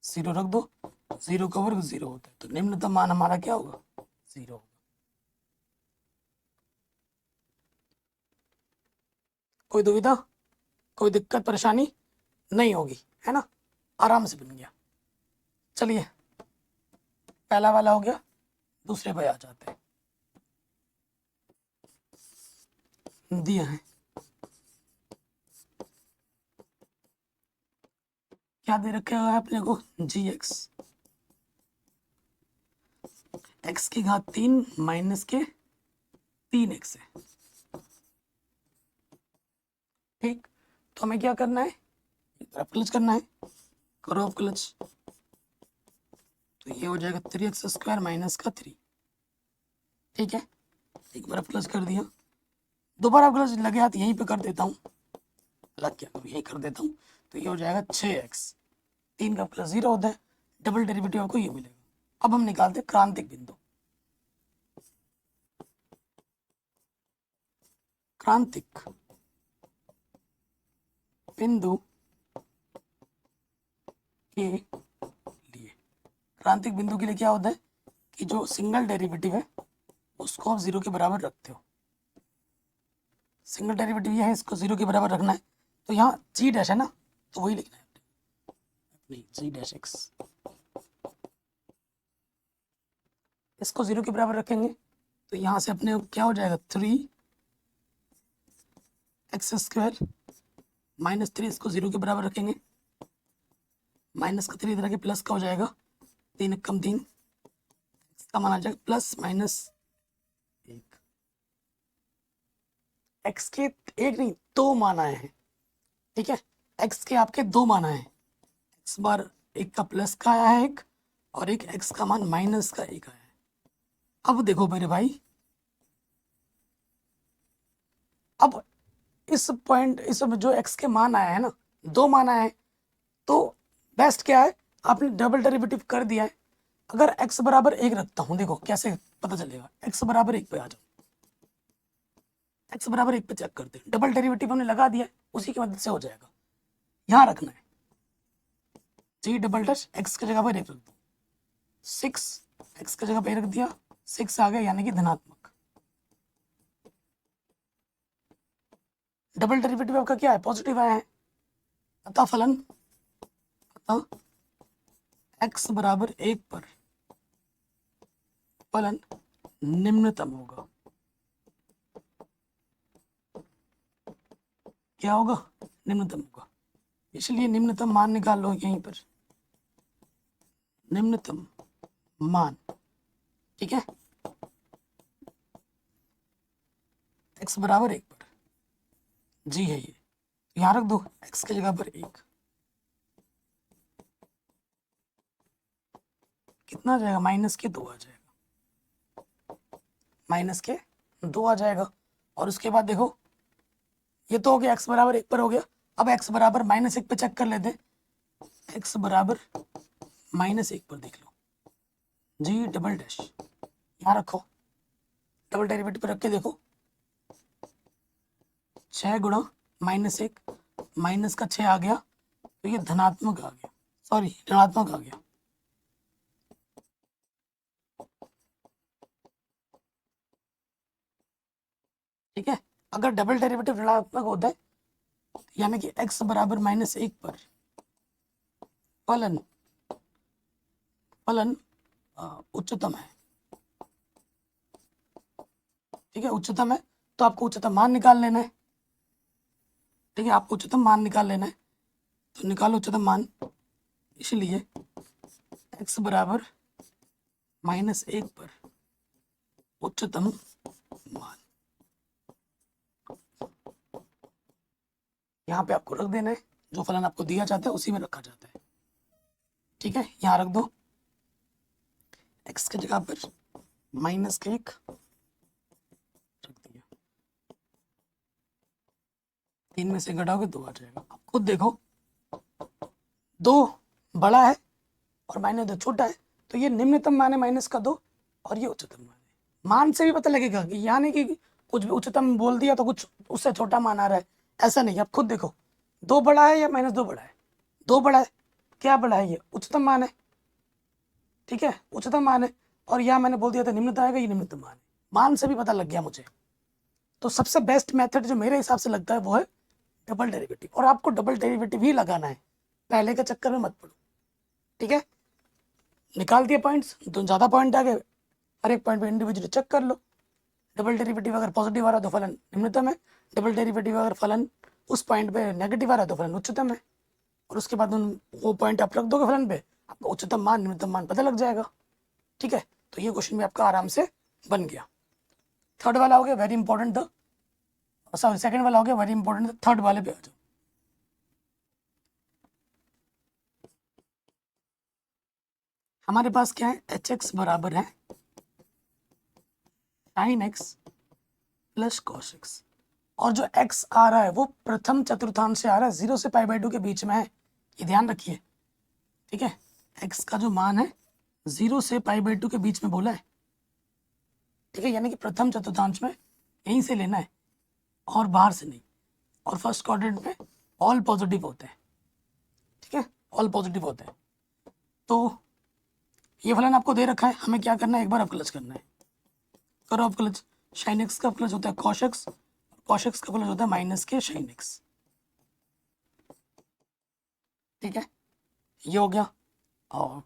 0 रख दो, 0 का वर्ग 0 होता है, तो निम्नतम मान हमारा क्या होगा, 0 होगा। कोई दुविधा, कोई दिक्कत परेशानी नहीं होगी, है ना, आराम से बन गया। चलिए पहला वाला हो गया, दूसरे पे आ जाते हैं। दिया है, क्या दे रखे हुआ है अपने को, gx, x की घात 3 माइनस के 3x है। ठीक, तो हमें क्या करना है, अवकलज करना है, करो अवकलज, तो ये हो जाएगा 3x स्क्वायर माइनस का 3। ठीक है, एक बार अवकलज कर दिया, दोबारा अवकलज लगे हाथ यहीं पे कर देता हूँ, लग गया तो यहीं कर देता हूँ, तो ये हो जाएगा 6x, 3 का प्लस 0 होता है, डबल डेरिवेटिव आपको ये मिलेगा। अब हम निकालते हैं क्रांतिक बिंदु, क्रांतिक बिंदु के लिए, क्रांतिक बिंदु के लिए क्या होता है कि जो सिंगल डेरिवेटिव है उसको आप 0 के बराबर रखते हो, सिंगल डेरिवेटिव ये है, इसको 0 के बराबर रखना है, तो यहाँ g डैश है ना, तो वही लिखना है नहीं, g डैश x, इसको 0 के बराबर रखेंगे, तो यहाँ से अपने क्या हो जाएगा, 3x स्क्वायर माइनस 3, इसको 0 के बराबर रखेंगे, माइनस का 3 इधर के प्लस का हो जाएगा, 3 कम 3, इसका मान आ जाएगा प्लस माइनस 1, x के एक नहीं 2 मान आए हैं। ठीक है, x के आपके 2 मान आए हैं, x बार एक का प्लस का आया है एक, और एक x का मान माइनस का एक आया है। अब देखो मेरे भाई, अब इस पॉइंट, इस जो x के मान आया है ना, 2 मान आया है, तो बेस्ट क्या है, आपने डबल डेरिवेटिव कर दिया है। अगर x बराबर 1 रखता हूं, देखो कैसे पता चलेगा, x बराबर 1 पे आ जाओ, x बराबर 1 पे चेक करते हैं, डबल डेरिवेटिव हमने लगा दिया है, उसी की मदद से हो जाएगा। यहाँ रखना है g डबल डैश x की जगह पर 1 रख दो, 6 x की जगह पर रख दिया, 6 आ गया, यानी कि धनात्मक। डबल डेरिवेटिव आपका क्या है, पॉजिटिव आया है, अतः फलन, अतः x बराबर 1 पर फलन निम्नतम होगा। क्या होगा, निम्नतम होगा, इसलिए निम्नतम मान निकाल लो यहीं पर, निम्नतम मान। ठीक है, x बराबर 1 पर जी है ये, यहाँ रख दो x की जगह पर 1, कितना आ जाएगा, माइनस के 2 आ जाएगा, माइनस के 2 आ जाएगा। और उसके बाद देखो ये तो हो गया, x बराबर 1 पर हो गया, अब x बराबर -1 पे चेक कर लेते हैं, x बराबर -1 पर देख लो, जी डबल डैश यहाँ रखो, डबल डेरिवेटिव पर रख के देखो, 6 गुणा -1, माइनस का 6 आ गया तो ये धनात्मक आ गया, सॉरी ऋणात्मक आ गया। ठीक है, अगर डबल डेरिवेटिव ऋणात्मक होता है यानी कि x बराबर -1 पर फलन फलन उच्चतम है। ठीक है, उच्चतम है तो आपको उच्चतम मान निकाल लेना है। ठीक है, आपको उच्चतम मान निकाल लेना है, तो निकालो उच्चतम मान। इसलिए x बराबर -1 पर उच्चतम मान यहाँ पे आपको रख देना है, जो फलन आपको दिया जाता है उसी में रखा जाता है। ठीक है, यहाँ रख दो, x की जगह पर -1 रख दिया, 3 में से घटाओगे 2 आ जाएगा। आप खुद देखो, 2 बड़ा है और -2 छोटा है, तो ये निम्नतम मान है -2 और ये उच्चतम मान है। मान से भी पता लगेगा कि यानी कि कुछ भी उच्चतम बोल दिया तो कुछ उससे छोटा मान आ रहा है, ऐसा नहीं। आप खुद देखो 2 बड़ा है या -2 बड़ा है? 2 बड़ा है। क्या बड़ा है? ये उच्चतम मान है। ठीक है, उच्चतम मान है, और यहाँ मैंने बोल दिया था निम्नतम आएगा, ये निम्नतम मान है। मान से भी पता लग गया मुझे। तो सबसे बेस्ट मेथड जो मेरे हिसाब से लगता है वो है डबल डेरिवेटिव, और आपको डबल डेरिवेटिव ही लगाना है, पहले के चक्कर में मत पड़ो। ठीक है, निकाल दिए पॉइंट्स, तो ज़्यादा पॉइंट आ गए, हर एक पॉइंट पे इंडिविजुअली चेक कर लो। डबल डेरिवेटिव अगर पॉजिटिव आ रहा है तो फलन निम्नतम है, डबल डेरिवेटिव अगर फलन उस पॉइंट पे नेगेटिव आ रहा है तो फलन उच्चतम है, और उसके बाद वो पॉइंट आप रख दोगे फलन पे, आपको उच्चतम मान निम्नतम मान पता लग जाएगा। ठीक है, तो ये क्वेश्चन भी आपका आराम से बन गया। थर्ड वाला हो गया वेरी इंपॉर्टेंट था, सॉरी सेकंड वाला हो गया वेरी इंपॉर्टेंट था। थर्ड वाले पे आ जाओ। हमारे पास क्या है, hx बराबर है sin x plus cos x, और जो x आ रहा है वो प्रथम चतुर्थांश से आ रहा है, 0 से π/2 के बीच में है, ये ध्यान रखिए। ठीक है, x का जो मान है 0 से π/2 के बीच में बोला है। ठीक है, यानी कि प्रथम चतुर्थांश में यहीं से लेना है और बाहर से नहीं, और फर्स्ट क्वाड्रेंट में ऑल पॉजिटिव होते हैं। ठीक है, ऑल पॉजिटिव होते हैं। तो ये फलन आपको दे रखा है, हमें क्या करना है, एक बार अवकलज करना है। करो अवकलज। sin x का अवकलज होता है cos x, cos x का अवकलज होता है -k sin x। ठीक है, ये हो गया, और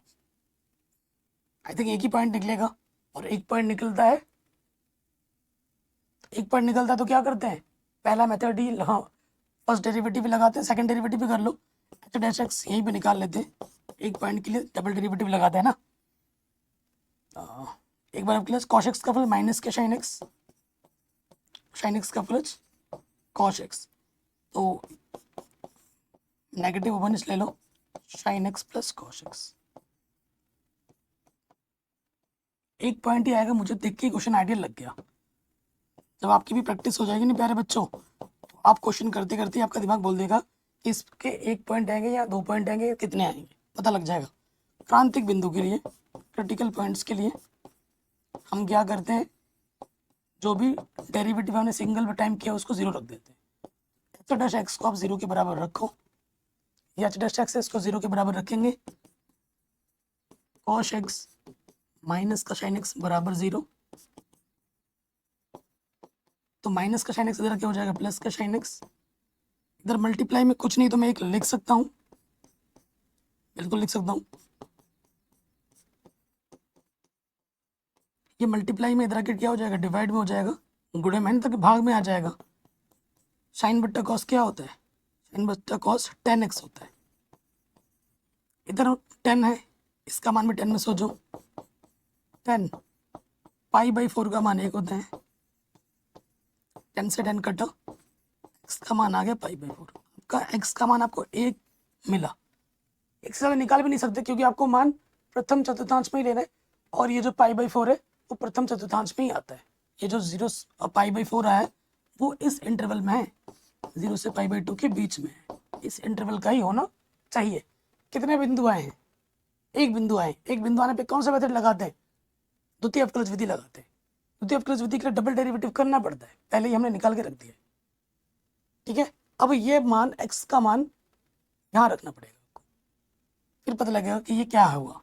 आई थिंक एक ही पॉइंट निकलेगा, और एक पॉइंट निकलता है, एक पॉइंट निकलता है तो क्या करते हैं, पहला मेथड ही, हाँ फर्स्ट डेरिवेटिव भी लगाते हैं, सेकंड डेरिवेटिव भी कर लो, h-x यहीं पे निकाल लेते हैं, एक पॉइंट के लिए डबल डेरिवेटिव लगाते हैं ना। एक बार प्लस cos x का फल -k sin x, sin x का फल cos x, तो नेगेटिव ओपन ले लो, sin x plus cos x। एक पॉइंट ही आएगा, मुझे देख के क्वेश्चन आइडिया लग गया। जब आपकी भी प्रैक्टिस हो जाएगी ना प्यारे बच्चों, तो आप क्वेश्चन करते करते आपका दिमाग बोल देगा कि इसके एक पॉइंट आएंगे या 2 पॉइंट आएंगे या कितने आएंगे, पता लग जाएगा। क्रांतिक बिंदु के लिए, क्रिटिकल पॉइंट्स के लिए हम क्या करते हैं, जो भी डेरिवेटिव हमने सिंगल टाइम किया उसको 0 रख देते हैं। h-x को आप 0 के बराबर रखो, या h-x इसको 0 के बराबर रखेंगे, cos x माइनस का sin x बराबर 0, तो माइनस का sin x इधर क्या हो जाएगा, प्लस का sin x। इधर मल्टीप्लाई में कुछ नहीं तो मैं एक लिख सकता हूँ, बिल्कुल लिख सकता हूँ, ये मल्टीप्लाई में इधर क्या हो जाएगा, डिवाइड में हो जाएगा, गुणे में तक भाग में आ जाएगा। साइन बट्टा कॉस क्या होता है, साइन बट्टा कॉस 10x होता है। इधर 10 है, इसका मान भी 10 में सोचो, 10 π/4 का मान 1 होता है, 10 से 10 कटा, x का मान आ गया π/4। आपका x का मान आपको 1 मिला, एक से निकाल भी नहीं सकते क्योंकि आपको मान प्रथम चतुर्थांश में ही लेना है, और ये जो π/4 है वो प्रथम चतुर्थांश में ही आता है। ये जो 0 π/4 आया है वो इस इंटरवल में है, 0 से π/2 के बीच में है, इस इंटरवल का ही होना चाहिए। कितने बिंदु आए हैं, एक बिंदु आए, एक बिंदु आने पे कौन सा मेथड लगाते हैं, द्वितीय अवकलज विधि लगाते हैं। द्वितीय अवकलज विधि के लिए डबल डेरिवेटिव करना पड़ता है, पहले ही हमने निकाल के रख दिया। ठीक है, अब ये मान x का मान यहाँ रखना पड़ेगा आपको, फिर पता लगेगा कि ये क्या हुआ।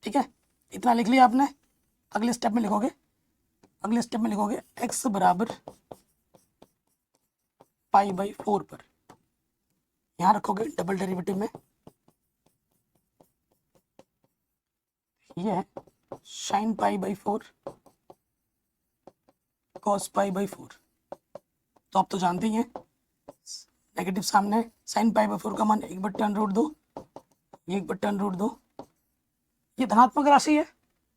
ठीक है, इतना लिख लिया आपने। अगले स्टेप में लिखोगे, अगले स्टेप में लिखोगे x बराबर π/4 पर, यहाँ रखोगे डबल डेरिवेटिव में, ये है sin π/4 cos π/4। तो आप तो जानते ही हैं, नेगेटिव सामने, sin π/4 का मान 1/√2, ये 1/√2, ये धनात्मक राशि है,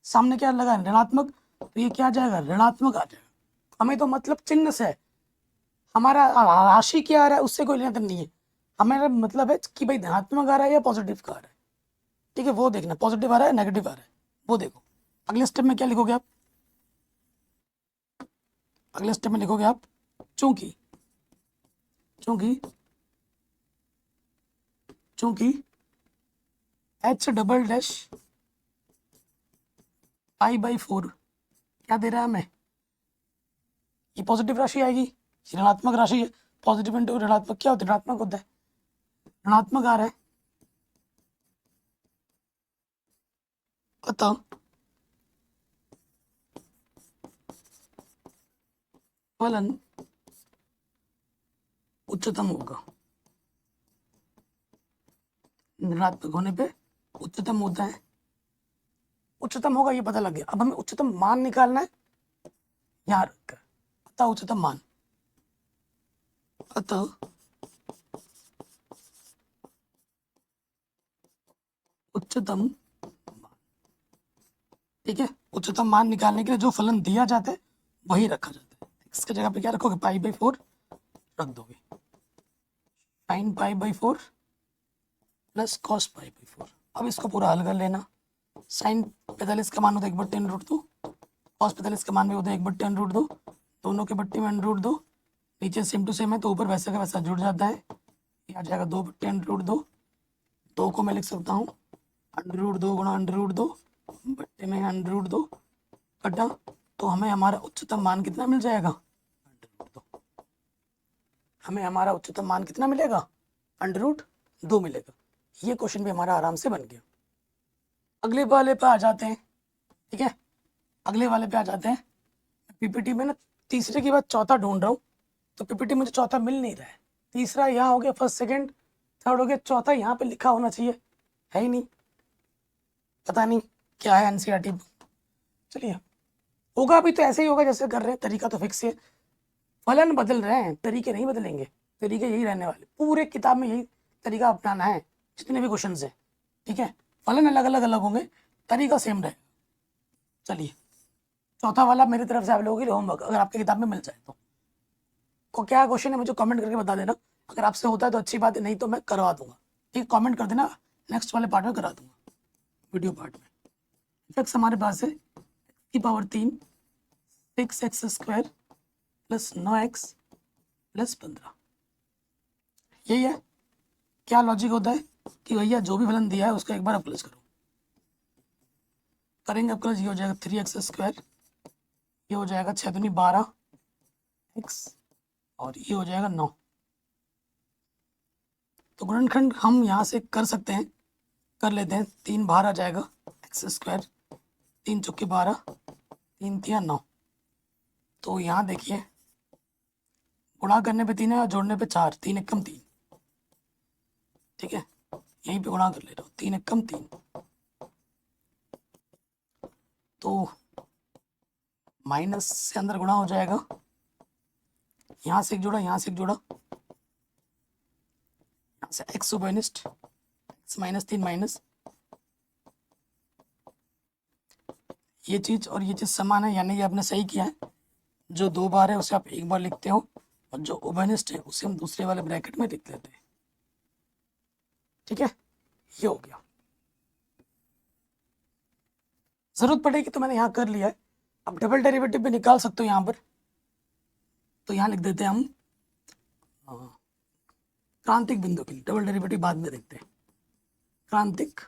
सामने क्या लगा है ऋणात्मक, तो ये क्या आ जाएगा ऋणात्मक आ जाएगा। हमें तो मतलब चिन्ह से है, हमारा राशि क्या आ रहा है उससे कोई लेना देना नहीं है, हमारा मतलब है कि भाई धनात्मक आ रहा है या पॉजिटिव का आ रहा है। ठीक है, वो देखना पॉजिटिव आ रहा है नेगेटिव आ रहा है, वो देखो। अगले स्टेप में क्या लिखोगे आप, अगले स्टेप में लिखोगे आप चूंकि h डबल डैश π/4 क्या दे रहा है हमें, ये पॉजिटिव राशि आएगी, ऋणात्मक राशि है, पॉजिटिव इंटू ऋणात्मक क्या होता है, ऋणात्मक होता है, ऋणात्मक आ रहा है। अतः फलन उच्चतम होगा, ऋणात्मक होने पे उच्चतम होता है, उच्चतम होगा ये पता लग गया। अब हमें उच्चतम मान निकालना है, यहाँ रखकर, अतः उच्चतम मान, अतः उच्चतम मान। ठीक है, उच्चतम मान निकालने के लिए जो फलन दिया जाता है वही रखा जाता है। इसकी जगह पे क्या रखोगे, π/4 रख दोगे, sin π/4 प्लस cos π/4। अब इसको पूरा हल कर लेना, sin 45 का मान होता है 1/√2, cos 45 का मान भी होता है 1/√2, दोनों के बट्टे में √2, नीचे सेम टू सेम है तो ऊपर वैसा का वैसा जुड़ जाता है, ये आ जाएगा 2/√2। 2 को मैं लिख सकता हूँ √2 गुणा √2 बट्टे में √2 कटा, तो हमें हमारा उच्चतम मान कितना मिल जाएगा, √2। हमें हमारा उच्चतम मान कितना मिलेगा, √2 मिलेगा। ये क्वेश्चन भी हमारा आराम से बन गया। अगले वाले पे आ जाते हैं। ठीक है, अगले वाले पे आ जाते हैं। पीपीटी में ना तीसरे के बाद चौथा ढूंढ रहा हूँ, तो पीपीटी मुझे चौथा मिल नहीं रहा है। तीसरा यहाँ हो गया, फर्स्ट सेकंड थर्ड हो गया, चौथा यहाँ पे लिखा होना चाहिए, है ही नहीं, पता नहीं क्या है एनसीईआरटी। चलिए, होगा भी तो ऐसे ही होगा जैसे कर रहे हैं, तरीका तो फिक्स है, फलन बदल रहे हैं, तरीके नहीं बदलेंगे, तरीके यही रहने वाले, पूरे किताब में यही तरीका अपनाना है जितने भी क्वेश्चन है। ठीक है, फलन अलग अलग होंगे, तरीका सेम रहेगा। चलिए, चौथा वाला मेरी तरफ से आप लोगों के लिए होमवर्क, अगर आपकी किताब में मिल जाए तो। को क्या क्वेश्चन है मुझे कमेंट करके बता देना, अगर आपसे होता है तो अच्छी बात है, नहीं तो मैं करवा दूंगा। ठीक, कमेंट कर देना, नेक्स्ट वाले पार्ट में करा दूंगा, वीडियो पार्ट में। एक्स हमारे पास है की power 3 6x² plus 9x plus 15। यही है, क्या लॉजिक होता है कि भैया जो भी फलन दिया है उसको एक बार अप्लस करो, करेंगे अप्लस, ये हो जाएगा 3x², ये हो जाएगा 6 दूनी 12x और ये हो जाएगा 9। तो गुणनखंड हम यहाँ से कर सकते हैं, कर लेते हैं, 3 बाहर आ जाएगा x², 3 चौके 12, 3 तिया 9। तो यहाँ देखिए, गुणा करने पे 3 है और जोड़ने पे 4, 3 एकम 3। ठीक है, यहीं पे गुणा कर ले रहा हूँ, 3 एकम 3, तो माइनस से अंदर गुणा हो जाएगा, यहाँ से एक जोड़ा, यहाँ से एक जोड़ा, यहाँ से x सुपरनिस्ट, x -3 माइनस, ये चीज और ये चीज समान है, यानी ये आपने सही किया है। जो 2 बार है उसे आप एक बार लिखते हो और जो उभयनिष्ठ है उसे हम दूसरे वाले ब्रैकेट में लिख लेते हैं। ठीक है, ये हो गया। जरूरत पड़ेगी तो मैंने यहाँ कर लिया है, अब डबल डेरिवेटिव भी निकाल सकते हो यहाँ पर, तो यहाँ लिख देते हैं हम क्रांतिक बिंदु के लिए, डबल डेरिवेटिव बाद में देखते हैं। क्रांतिक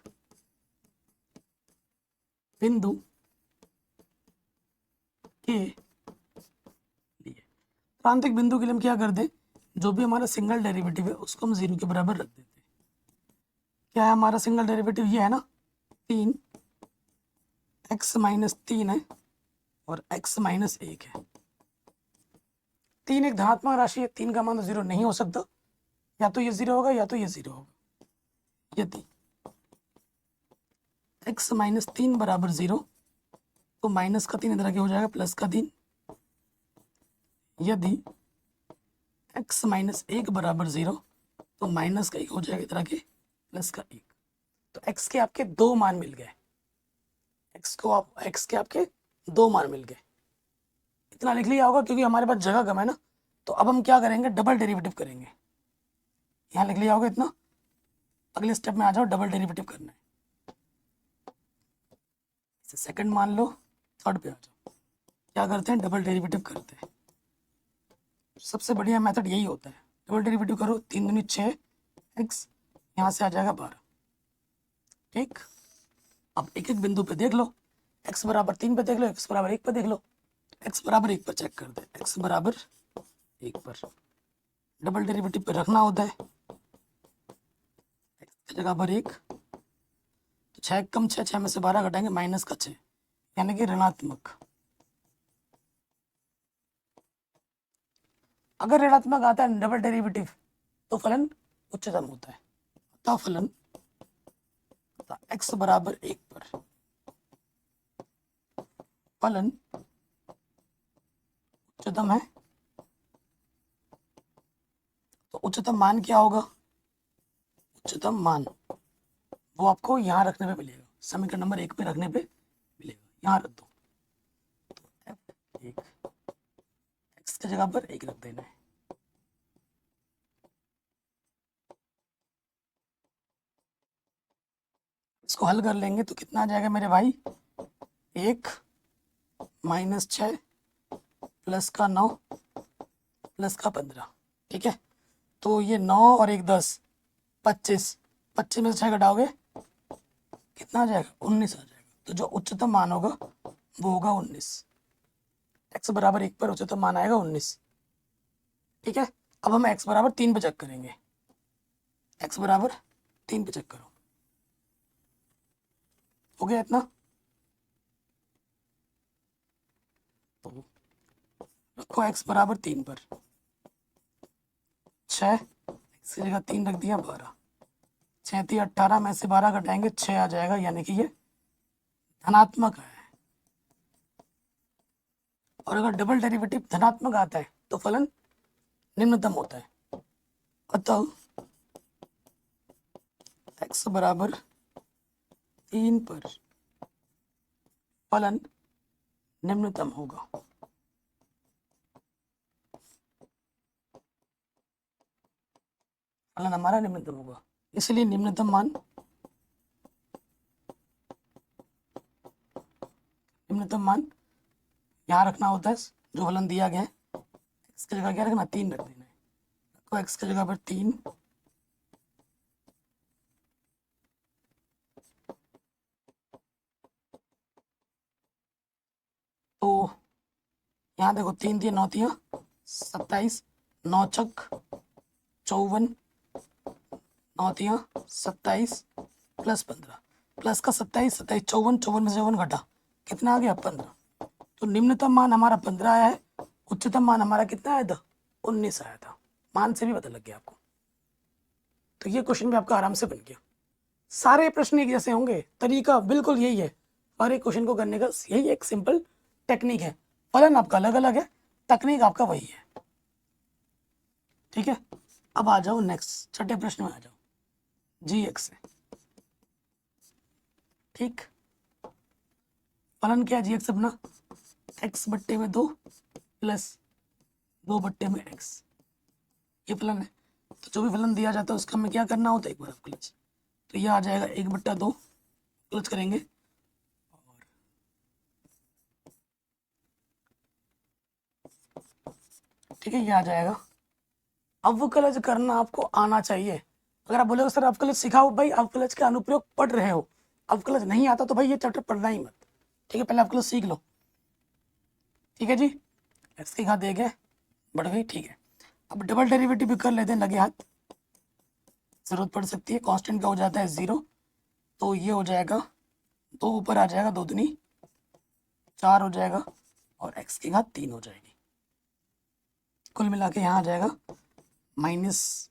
बिंदु के लिए, क्रांतिक बिंदु के लिए हम क्या कर दें, जो भी हमारा सिंगल डेरिवेटिव है उसको हम 0 के बराबर रख देते हैं। क्या है हमारा सिंगल डेरिवेटिव? ये है ना 3, x माइनस 3 है और x माइनस 1 है। 3 एक धनात्मक राशि है, 3 का मान तो 0 नहीं हो सकता, या तो ये 0 होगा या तो ये 0 होगा। यदि x माइनस 3 बराबर 0 तो माइनस का 3 इधर आगे हो जाएगा प्लस का 3। यदि x माइनस 1 बराबर 0 तो माइनस का 1 हो जाएगा इधर आगे प्लस का 1। तो x के आपके 2 मान मिल गए, x के आपके 2 मान मिल गए। इतना लिख लिया होगा क्योंकि हमारे पास जगह कम है ना। तो अब हम क्या करेंगे? डबल डेरिवेटिव करेंगे। यहाँ लिख लिया होगा इतना। अगले स्टेप में आ जाओ, डबल डेरिवेटिव करना है। इसे सेकंड मान लो, थर्ड पे आ जाओ। क्या करते हैं? डबल डेरिवेटिव करते हैं। सबसे बढ़िया मेथड यही होता है, डबल डेरिवेटिव करो। 3 दूनी 6 x, यहाँ से आ जाएगा 12। ठीक, अब एक एक बिंदु पे देख लो। x बराबर 3 पे देख लो, x बराबर 1 पे देख लो। x बराबर 1 पर चेक कर दे, x बराबर 1 पर डबल डेरिवेटिव पे रखना होता है। x की जगह पर 1, तो 6 कम 6, 6 में से 12 घटाएंगे माइनस का 6, यानी कि ऋणात्मक। अगर ऋणात्मक आता है डबल डेरिवेटिव तो फलन उच्चतम होता है। अतः फलन x बराबर 1 पर फलन उच्चतम है। तो उच्चतम मान क्या होगा? उच्चतम मान वो आपको यहाँ रखने पे मिलेगा, समीकरण नंबर 1 पे रखने पे मिलेगा। यहाँ रख दो, तो f1 x की जगह पर 1 रख देना है। इसको हल कर लेंगे तो कितना आ जाएगा मेरे भाई? 1 माइनस 6 प्लस का 9 प्लस का 15। ठीक है, तो ये 9 और 1 10, 25, 25 में से 6 घटाओगे कितना आ जाएगा? 19 आ जाएगा। तो जो उच्चतम मान होगा वो होगा 19। x बराबर 1 पर उच्चतम मान आएगा 19। ठीक है, अब हम x बराबर 3 पे चेक करेंगे। x बराबर 3 पे चेक करो, हो गया इतना। तो रखो x बराबर 3 पर 6, x की जगह 3 रख दिया 12, 6 3 18 में से 12 घटाएंगे 6 आ जाएगा, यानी कि ये धनात्मक है। और अगर डबल डेरिवेटिव धनात्मक आता है तो फलन निम्नतम होता है। अतः x बराबर 3 पर फलन निम्नतम होगा। फलन हमारा निम्नतम होगा, इसलिए निम्नतम मान यहाँ रखना होता है। जो फलन दिया गया है x की जगह क्या रखना? 3 रख देना है। रखो x की जगह पर 3, तो यहाँ देखो 3 3 9 3 27, 9 छक 54, 9 3 27 प्लस 15, प्लस का 27 27 54, 54 में से 54 घटा कितना आ गया? 15। तो निम्नतम मान हमारा 15 आया है, उच्चतम मान हमारा कितना आया था? 19 आया था। मान से भी पता लग गया आपको। तो ये क्वेश्चन भी आपका आराम से बन गया। सारे प्रश्न एक जैसे होंगे, तरीका बिल्कुल यही है। हर एक क्वेश्चन को करने का यही एक सिंपल टेक्निक है। फलन आपका अलग अलग है, तकनीक आपका वही है। ठीक है, अब आ जाओ नेक्स्ट छठे प्रश्न में आ जाओ, जी एक्स है। ठीक, फलन क्या है जी एक्स अपना? x बट्टे में 2 प्लस 2 बट्टे में x, ये फलन है। तो जो भी फलन दिया जाता है उसका हमें क्या करना होता है? एक बार क्लच। तो ये आ जाएगा 1/2, क्लच करेंगे और ठीक है, ये आ जाएगा। अवकलज करना आपको आना चाहिए। अगर आप बोलोगे सर अवकलज सिखाओ, भाई अवकलज का अनुप्रयोग पढ़ रहे हो, अवकलज नहीं आता तो भाई ये चैप्टर पढ़ना ही मत। ठीक है, पहले अवकलज सीख लो। ठीक है जी, एक्स की घात 1 है, बढ़ गई। ठीक है, अब डबल डेरिवेटिव भी कर लेते हैं लगे हाथ, जरूरत पड़ सकती है। कांस्टेंट का हो जाता है 0, तो ये हो जाएगा 2 ऊपर आ जाएगा, 2 दूनी 4 हो जाएगा और x की घात 3 हो जाएगी। कुल मिला के यहाँ आ जाएगा माइनस,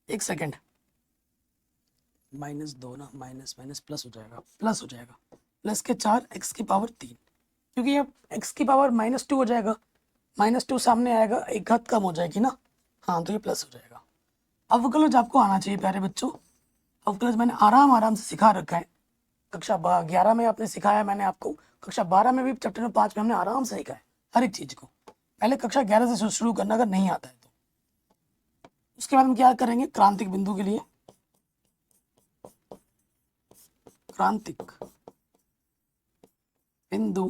एक सेकेंड, -2 ना, माइनस माइनस प्लस हो जाएगा, प्लस हो जाएगा, प्लस के 4 x की पावर 3, क्योंकि अब x की पावर -2 हो जाएगा, -2 सामने आएगा, एक घात कम हो जाएगी ना, हाँ तो ये प्लस हो जाएगा। अवकलज आपको आना चाहिए प्यारे बच्चों। अवकलज मैंने आराम से सिखा रखा है, कक्षा 11 में आपने सिखाया मैंने आपको, कक्षा 12 में भी चैप्टर नंबर 5 में हमने आराम से सिखाया हर एक चीज़ को। पहले कक्षा 11 से शुरू करना अगर नहीं आता है तो। उसके बाद हम क्या करेंगे, क्रांतिक बिंदु के लिए, क्रांतिक बिंदु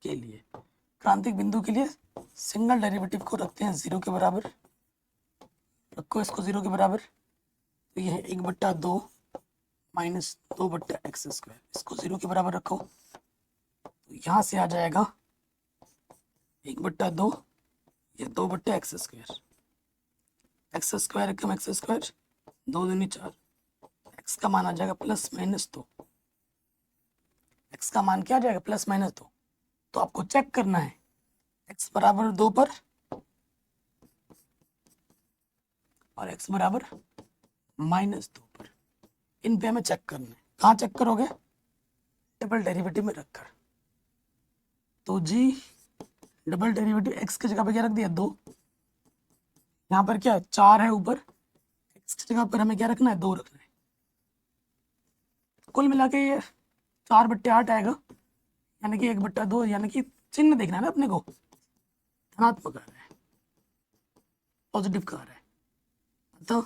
के लिए, क्रांतिक बिंदु के लिए सिंगल डेरिवेटिव को रखते हैं 0 के बराबर, रखो इसको 0 के बराबर, तो ये है 1/2 माइनस 2/x², इसको 0 के बराबर रखो, तो यहाँ से आ जाएगा 1/2, ये 2/x², x² कम x², 2 दूनी 4, x का मान आ जाएगा +-2, x का मान क्या आ जाएगा +-2, तो आपको चेक करना है x बराबर 2 पर और x बराबर -2 पर, इन पे हमें चेक करना है। कहाँ चेक करोगे, डबल डेरिवेटिव में रखकर, तो जी डबल डेरिवेटिव x की जगह पे क्या रख दिया 2, यहाँ पर क्या 4 है ऊपर, x की जगह पर हमें क्या रखना है 2 रखना है, कुल मिला के ये 4/8 आएगा, यानी कि 1/2, यानी कि चिन्ह देखना है ना अपने को, धनात्मक आ रहा है, पॉजिटिव का आ रहा है, तो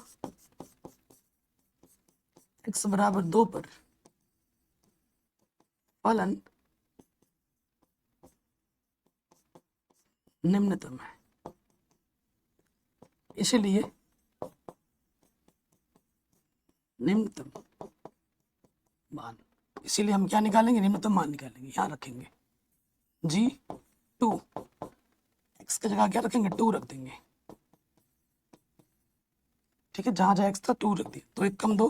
x बराबर 2 पर फलन निम्नतम है, इसलिए निम्नतम मान, इसीलिए हम क्या निकालेंगे, निम्नतम मान निकालेंगे, यहाँ रखेंगे G2, x की जगह क्या रखेंगे 2 रख देंगे, ठीक है, जहाँ जहाँ x था 2 रख दिया, 2 1 कम 2,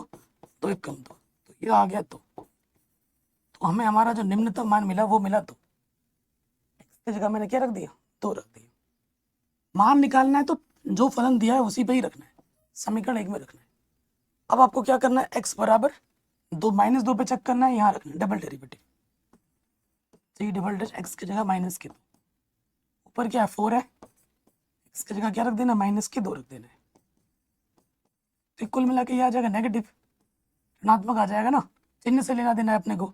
2 1 कम 2, तो ये आ गया, तो हमें हमारा जो निम्नतम मान मिला वो मिला, तो x की जगह मैंने क्या रख दिया 2 रख दिया। मान निकालना है तो जो फलन दिया है उसी पे ही रखना है, समीकरण 1 में रखना है। अब आपको क्या करना है, x बराबर 2 -2 पे चेक करना है, यहाँ रखना है डबल डेरिवेटिव, जी डबल डैश x की जगह -2, ऊपर क्या है 4 है, x की जगह क्या रख देना -2 रख देना है, तो कुल मिला के ये आ जाएगा नेगेटिव, ऋणात्मक आ जाएगा ना, चिन्ह से लेना देना है अपने को,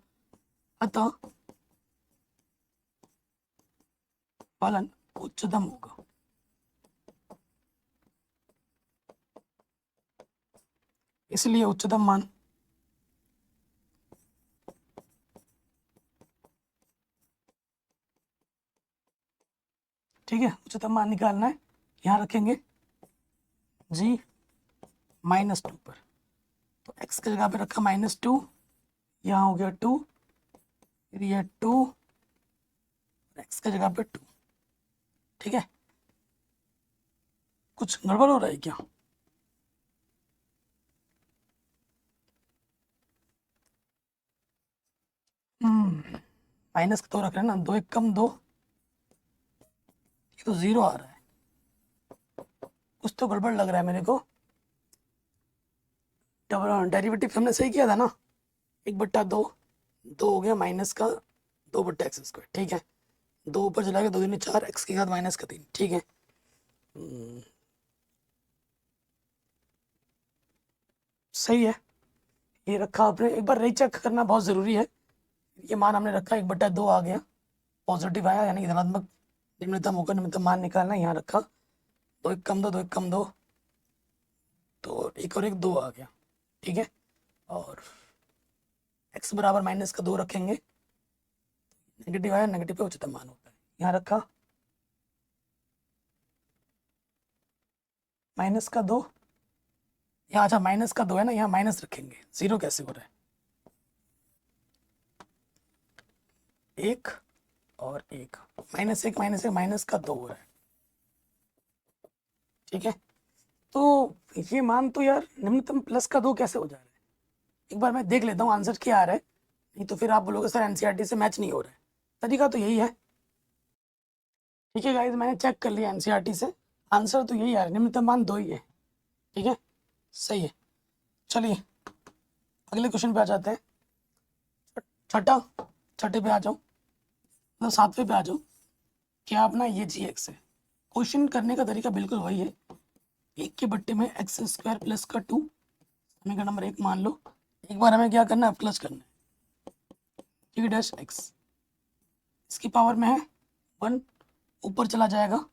अतः फलन उच्चतम होगा, इसलिए उच्चतम मान ठीक है, उच्चतम मान निकालना है, यहाँ रखेंगे G -2 पर, तो x की जगह पे रखा -2, यहाँ हो गया 2, फिर ये 2, x की जगह पे 2, ठीक है, कुछ गड़बड़ हो रहा है क्या, माइनस का 2 रख रहे हैं ना, 2 1 कम 2, ये तो 0 आ रहा है, कुछ तो गड़बड़ लग रहा है मेरे को, डेरिवेटिव हमने सही किया था ना, 1/2, 2 हो गया माइनस का 2/x², ठीक है, 2 ऊपर चला गया, 2 दूनी 4, x की घात -3, ठीक है, सही है, ये रखा आपने, एक बार रीचेक करना बहुत ज़रूरी है, ये मान हमने रखा 1/2 आ गया, पॉजिटिव आया, यानी कि धनात्मक निम्नतम होकर निम्नतम मान निकालना, यहाँ रखा 2 1 कम 2, 2 1 कम 2, तो 1 और 1 2 आ गया, ठीक है, और x बराबर -2 रखेंगे, नेगेटिव आया, नेगेटिव पे उच्चतम मान होता है, यहाँ रखा -2, यहाँ अच्छा -2 है ना, यहाँ माइनस रखेंगे, 0 कैसे हो रहा है, 1 और 1, माइनस 1 माइनस 1 माइनस का 2 हो रहा है। ठीक है, तो ये मान तो यार निम्नतम प्लस का 2 कैसे हो जा रहा है? एक बार मैं देख लेता हूँ आंसर क्या आ रहा है, नहीं तो फिर आप बोलोगे सर एनसीईआरटी से मैच नहीं हो रहा है। तरीका तो यही है। ठीक है गाइस, मैंने चेक कर लिया एनसीईआरटी से, आंसर तो यही आ रहा है, निम्नतम मान 2 ही है। ठीक है, सही है। चलिए अगले क्वेश्चन पे आ जाते हैं। छठे पे आ जाओ, मतलब 7वें पे आ जाओ। क्या अपना ये जी एक्स है। क्वेश्चन करने का तरीका बिल्कुल वही है, 1 के बट्टे में एक्स स्क्वायर प्लस का 2, समीकरण नंबर 1 मान लो। एक बार हमें क्या करना है, प्लस करना है, थ्री डैश एक्स, इसकी पावर में है 1, ऊपर चला जाएगा,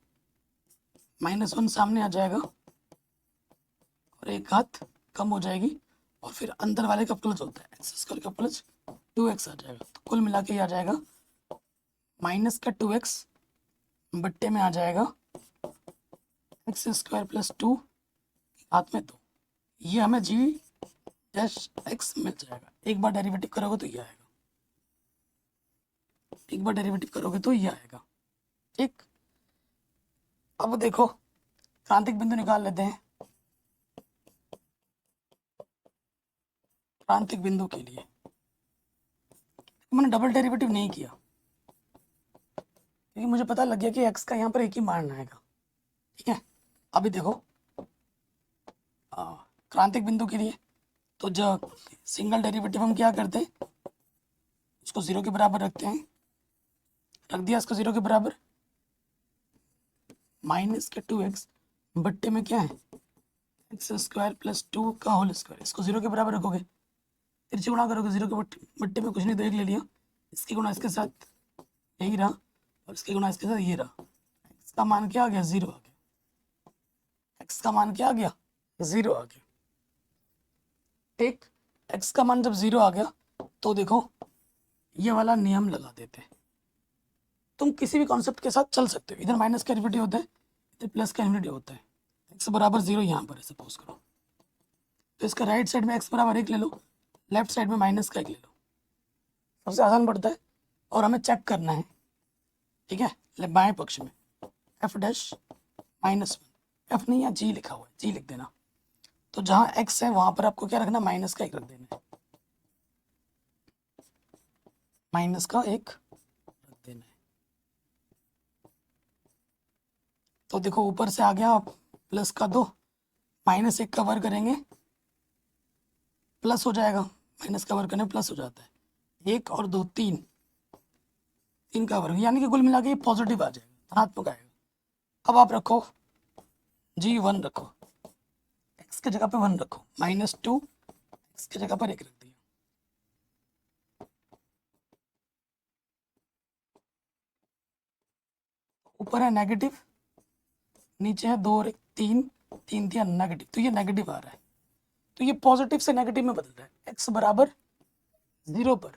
-1 सामने आ जाएगा और एक हाथ कम हो जाएगी, और फिर अंदर वाले का प्लस होता है, एक्स स्क्वायर का प्लस 2x आ जाएगा। तो कुल मिला के ये आ जाएगा माइनस का 2x बट्टे में आ जाएगा एक्स स्क्वायर प्लस 2 हाथ में 2। ये हमें जी डैश एक्स मिल जाएगा। एक बार डेरिवेटिव करोगे तो ये आएगा, एक बार डेरिवेटिव करोगे तो ये आएगा। ठीक, अब देखो क्रांतिक बिंदु निकाल लेते हैं। क्रांतिक बिंदु के लिए मैंने डबल डेरिवेटिव नहीं किया, क्योंकि मुझे पता लग गया कि एक्स का यहाँ पर एक ही मान आएगा। ठीक है, अभी देखो क्रांतिक बिंदु के लिए तो जब सिंगल डेरिवेटिव हम क्या करते हैं, उसको 0 के बराबर रखते हैं। रख दिया इसको 0 के बराबर, माइनस के 2x बट्टे में क्या है, एक्स स्क्वायर प्लस 2 का होल स्क्वायर, इसको 0 के बराबर रखोगे, तिरछे गुणा करोगे 0 के बट्टे में कुछ नहीं तो 1 ले लिया, इसकी गुणा इसके साथ यही रहा और इसकी गुणा इसके साथ ये रहा। एक्स का मान क्या आ गया, 0 आ गया। एक्स का मान क्या आ गया, 0 आ गया। ठीक, एक्स का मान जब 0 आ गया तो देखो ये वाला नियम लगा देते हैं। तुम किसी भी कॉन्सेप्ट के साथ चल सकते हो, इधर माइनस का इन्फिनिटी होता है, इधर प्लस का इन्फिनिटी होता है। एक्स बराबर 0 यहाँ पर है सपोज करो, तो इसका राइट साइड में एक्स बराबर 1 ले लो, लेफ्ट साइड में माइनस का 1 ले लो, सबसे आसान पड़ता है। और हमें चेक करना है, ठीक है, बाएं पक्ष में एफ डैश -1, एफ नहीं, यहाँ जी लिखा हुआ है, जी लिख देना। तो जहाँ एक्स है वहां पर आपको क्या रखना, माइनस का 1 रख देना है, माइनस का 1 रख देना है। तो देखो ऊपर से आ गया प्लस का 2, -1 का वर्ग करेंगे प्लस हो जाएगा, माइनस का वर्ग करने प्लस हो जाता है, 1 और 2 3, 3 का वर्ग, यानी कि कुल मिला के ये पॉजिटिव आ जाएगा, धनात्मक आएगा। अब आप रखो जी 1 रखो, एक्स की जगह पे 1 रखो, -2 एक्स की जगह पर 1 रख दिया। ऊपर है नेगेटिव, नीचे है 2 और 1 3, 3 दिया नेगेटिव, तो ये नेगेटिव आ रहा है, तो ये पॉजिटिव से नेगेटिव में बदल रहा है। एक्स बराबर 0 पर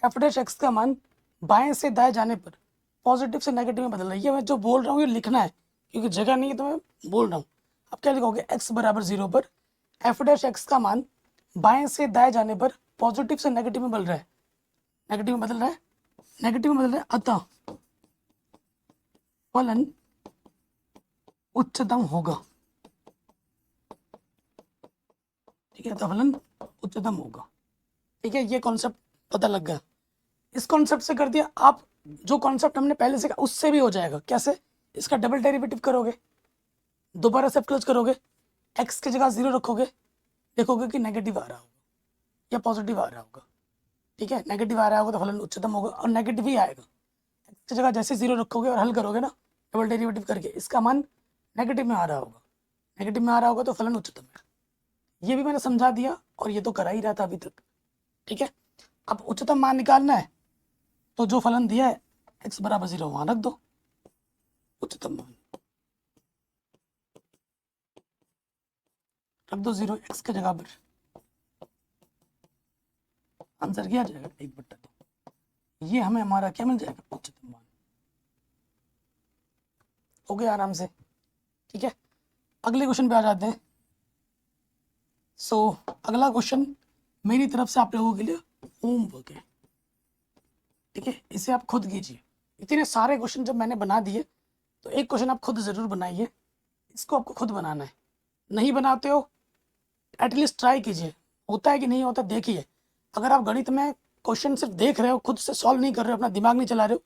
एफ डैश एक्स का मान बाएं से दाएं जाने पर पॉजिटिव से नेगेटिव में बदल रहा है। ये मैं जो बोल रहा हूँ ये लिखना है, क्योंकि जगह नहीं है तो मैं बोल रहा हूँ। अब क्या लिखोगे, एक्स बराबर 0 पर एफ डैश एक्स का मान बाएं से दाएं जाने पर पॉजिटिव से नेगेटिव में बदल रहा है, नेगेटिव में बदल रहा है, नेगेटिव में बदल रहा है, अतः फलन उच्चतम होगा। ठीक है, अतः फलन उच्चतम होगा। ठीक है, ये कॉन्सेप्ट पता लग गया। इस कॉन्सेप्ट से कर दिया, आप जो कॉन्सेप्ट हमने पहले से उससे भी हो जाएगा। कैसे, इसका डबल डेरिवेटिव करोगे, दोबारा से क्लोज करोगे, एक्स की जगह 0 रखोगे, देखोगे कि नेगेटिव आ रहा होगा या पॉजिटिव आ रहा होगा। ठीक है, नेगेटिव आ रहा होगा तो फलन उच्चतम होगा और नेगेटिव ही आएगा। एक्स की जगह जैसे 0 रखोगे और हल करोगे ना डबल डेरिवेटिव करके, इसका मान नेगेटिव में आ रहा होगा, नेगेटिव में आ रहा होगा तो फलन उच्चतम है। ये भी मैंने समझा दिया और ये तो करा ही रहा था अभी तक। ठीक है, अब उच्चतम मान निकालना है, तो जो फलन दिया है x बराबर 0 वहां रख दो, उच्चतम मान रख दो 0 x की जगह पर, आंसर क्या आ जाएगा 1/2। ये हमें हमारा क्या मिल जाएगा, उच्चतम मान। हो गया आराम से। ठीक है, अगले क्वेश्चन पे आ जाते हैं। अगला क्वेश्चन मेरी तरफ से आप लोगों के लिए होमवर्क है। ठीक है, इसे आप खुद कीजिए, इतने सारे क्वेश्चन जब मैंने बना दिए तो एक क्वेश्चन आप खुद ज़रूर बनाइए, इसको आपको खुद बनाना है। नहीं बनाते हो एटलीस्ट ट्राई कीजिए, होता है कि नहीं होता देखिए। अगर आप गणित में क्वेश्चन सिर्फ देख रहे हो, खुद से सॉल्व नहीं कर रहे हो, अपना दिमाग नहीं चला रहे हो,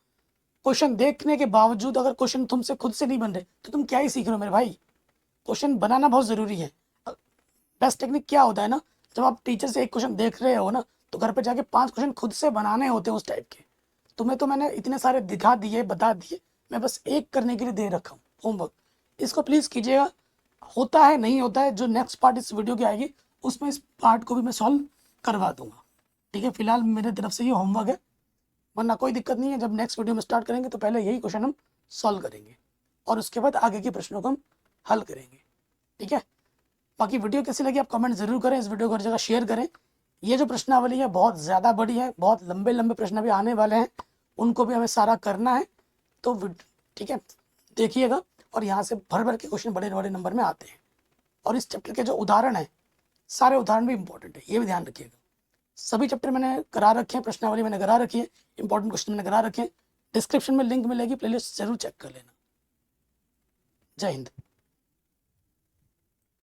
क्वेश्चन देखने के बावजूद अगर क्वेश्चन तुमसे खुद से नहीं बन रहे तो तुम क्या ही सीख रहे हो मेरे भाई। क्वेश्चन बनाना बहुत ज़रूरी है। बेस्ट टेक्निक क्या होता है ना, जब आप टीचर से एक क्वेश्चन देख रहे हो ना तो घर पे जाके 5 क्वेश्चन खुद से बनाने होते हैं उस टाइप के। तुम्हें तो मैंने इतने सारे दिखा दिए, बता दिए, मैं बस एक करने के लिए दे रखा हूँ होमवर्क। इसको प्लीज़ कीजिएगा। होता है नहीं होता है, जो नेक्स्ट पार्ट इस वीडियो की आएगी उसमें इस पार्ट को भी मैं सॉल्व करवा दूंगा। ठीक है, फिलहाल मेरे तरफ से ये होमवर्क है, वरना कोई दिक्कत नहीं है। जब नेक्स्ट वीडियो में स्टार्ट करेंगे तो पहले यही क्वेश्चन हम सॉल्व करेंगे और उसके बाद आगे के प्रश्नों को हम हल करेंगे। ठीक है, बाकी वीडियो कैसी लगी आप कमेंट जरूर करें, इस वीडियो को हर जगह शेयर करें। ये जो प्रश्नावली है बहुत ज़्यादा बड़ी है, बहुत लंबे लंबे प्रश्न भी आने वाले हैं, उनको भी हमें सारा करना है। तो ठीक है, देखिएगा। और यहाँ से भर भर के क्वेश्चन बड़े बड़े नंबर में आते हैं। और इस चैप्टर के जो उदाहरण है, सारे उदाहरण भी इंपॉर्टेंट है, ये भी ध्यान रखिएगा। सभी चैप्टर मैंने करा रखे हैं, प्रश्नावली मैंने करा रखी है, इंपॉर्टेंट क्वेश्चन मैंने करा रखे हैं। डिस्क्रिप्शन में लिंक मिलेगी, प्लेलिस्ट जरूर चेक कर लेना। जय हिंद।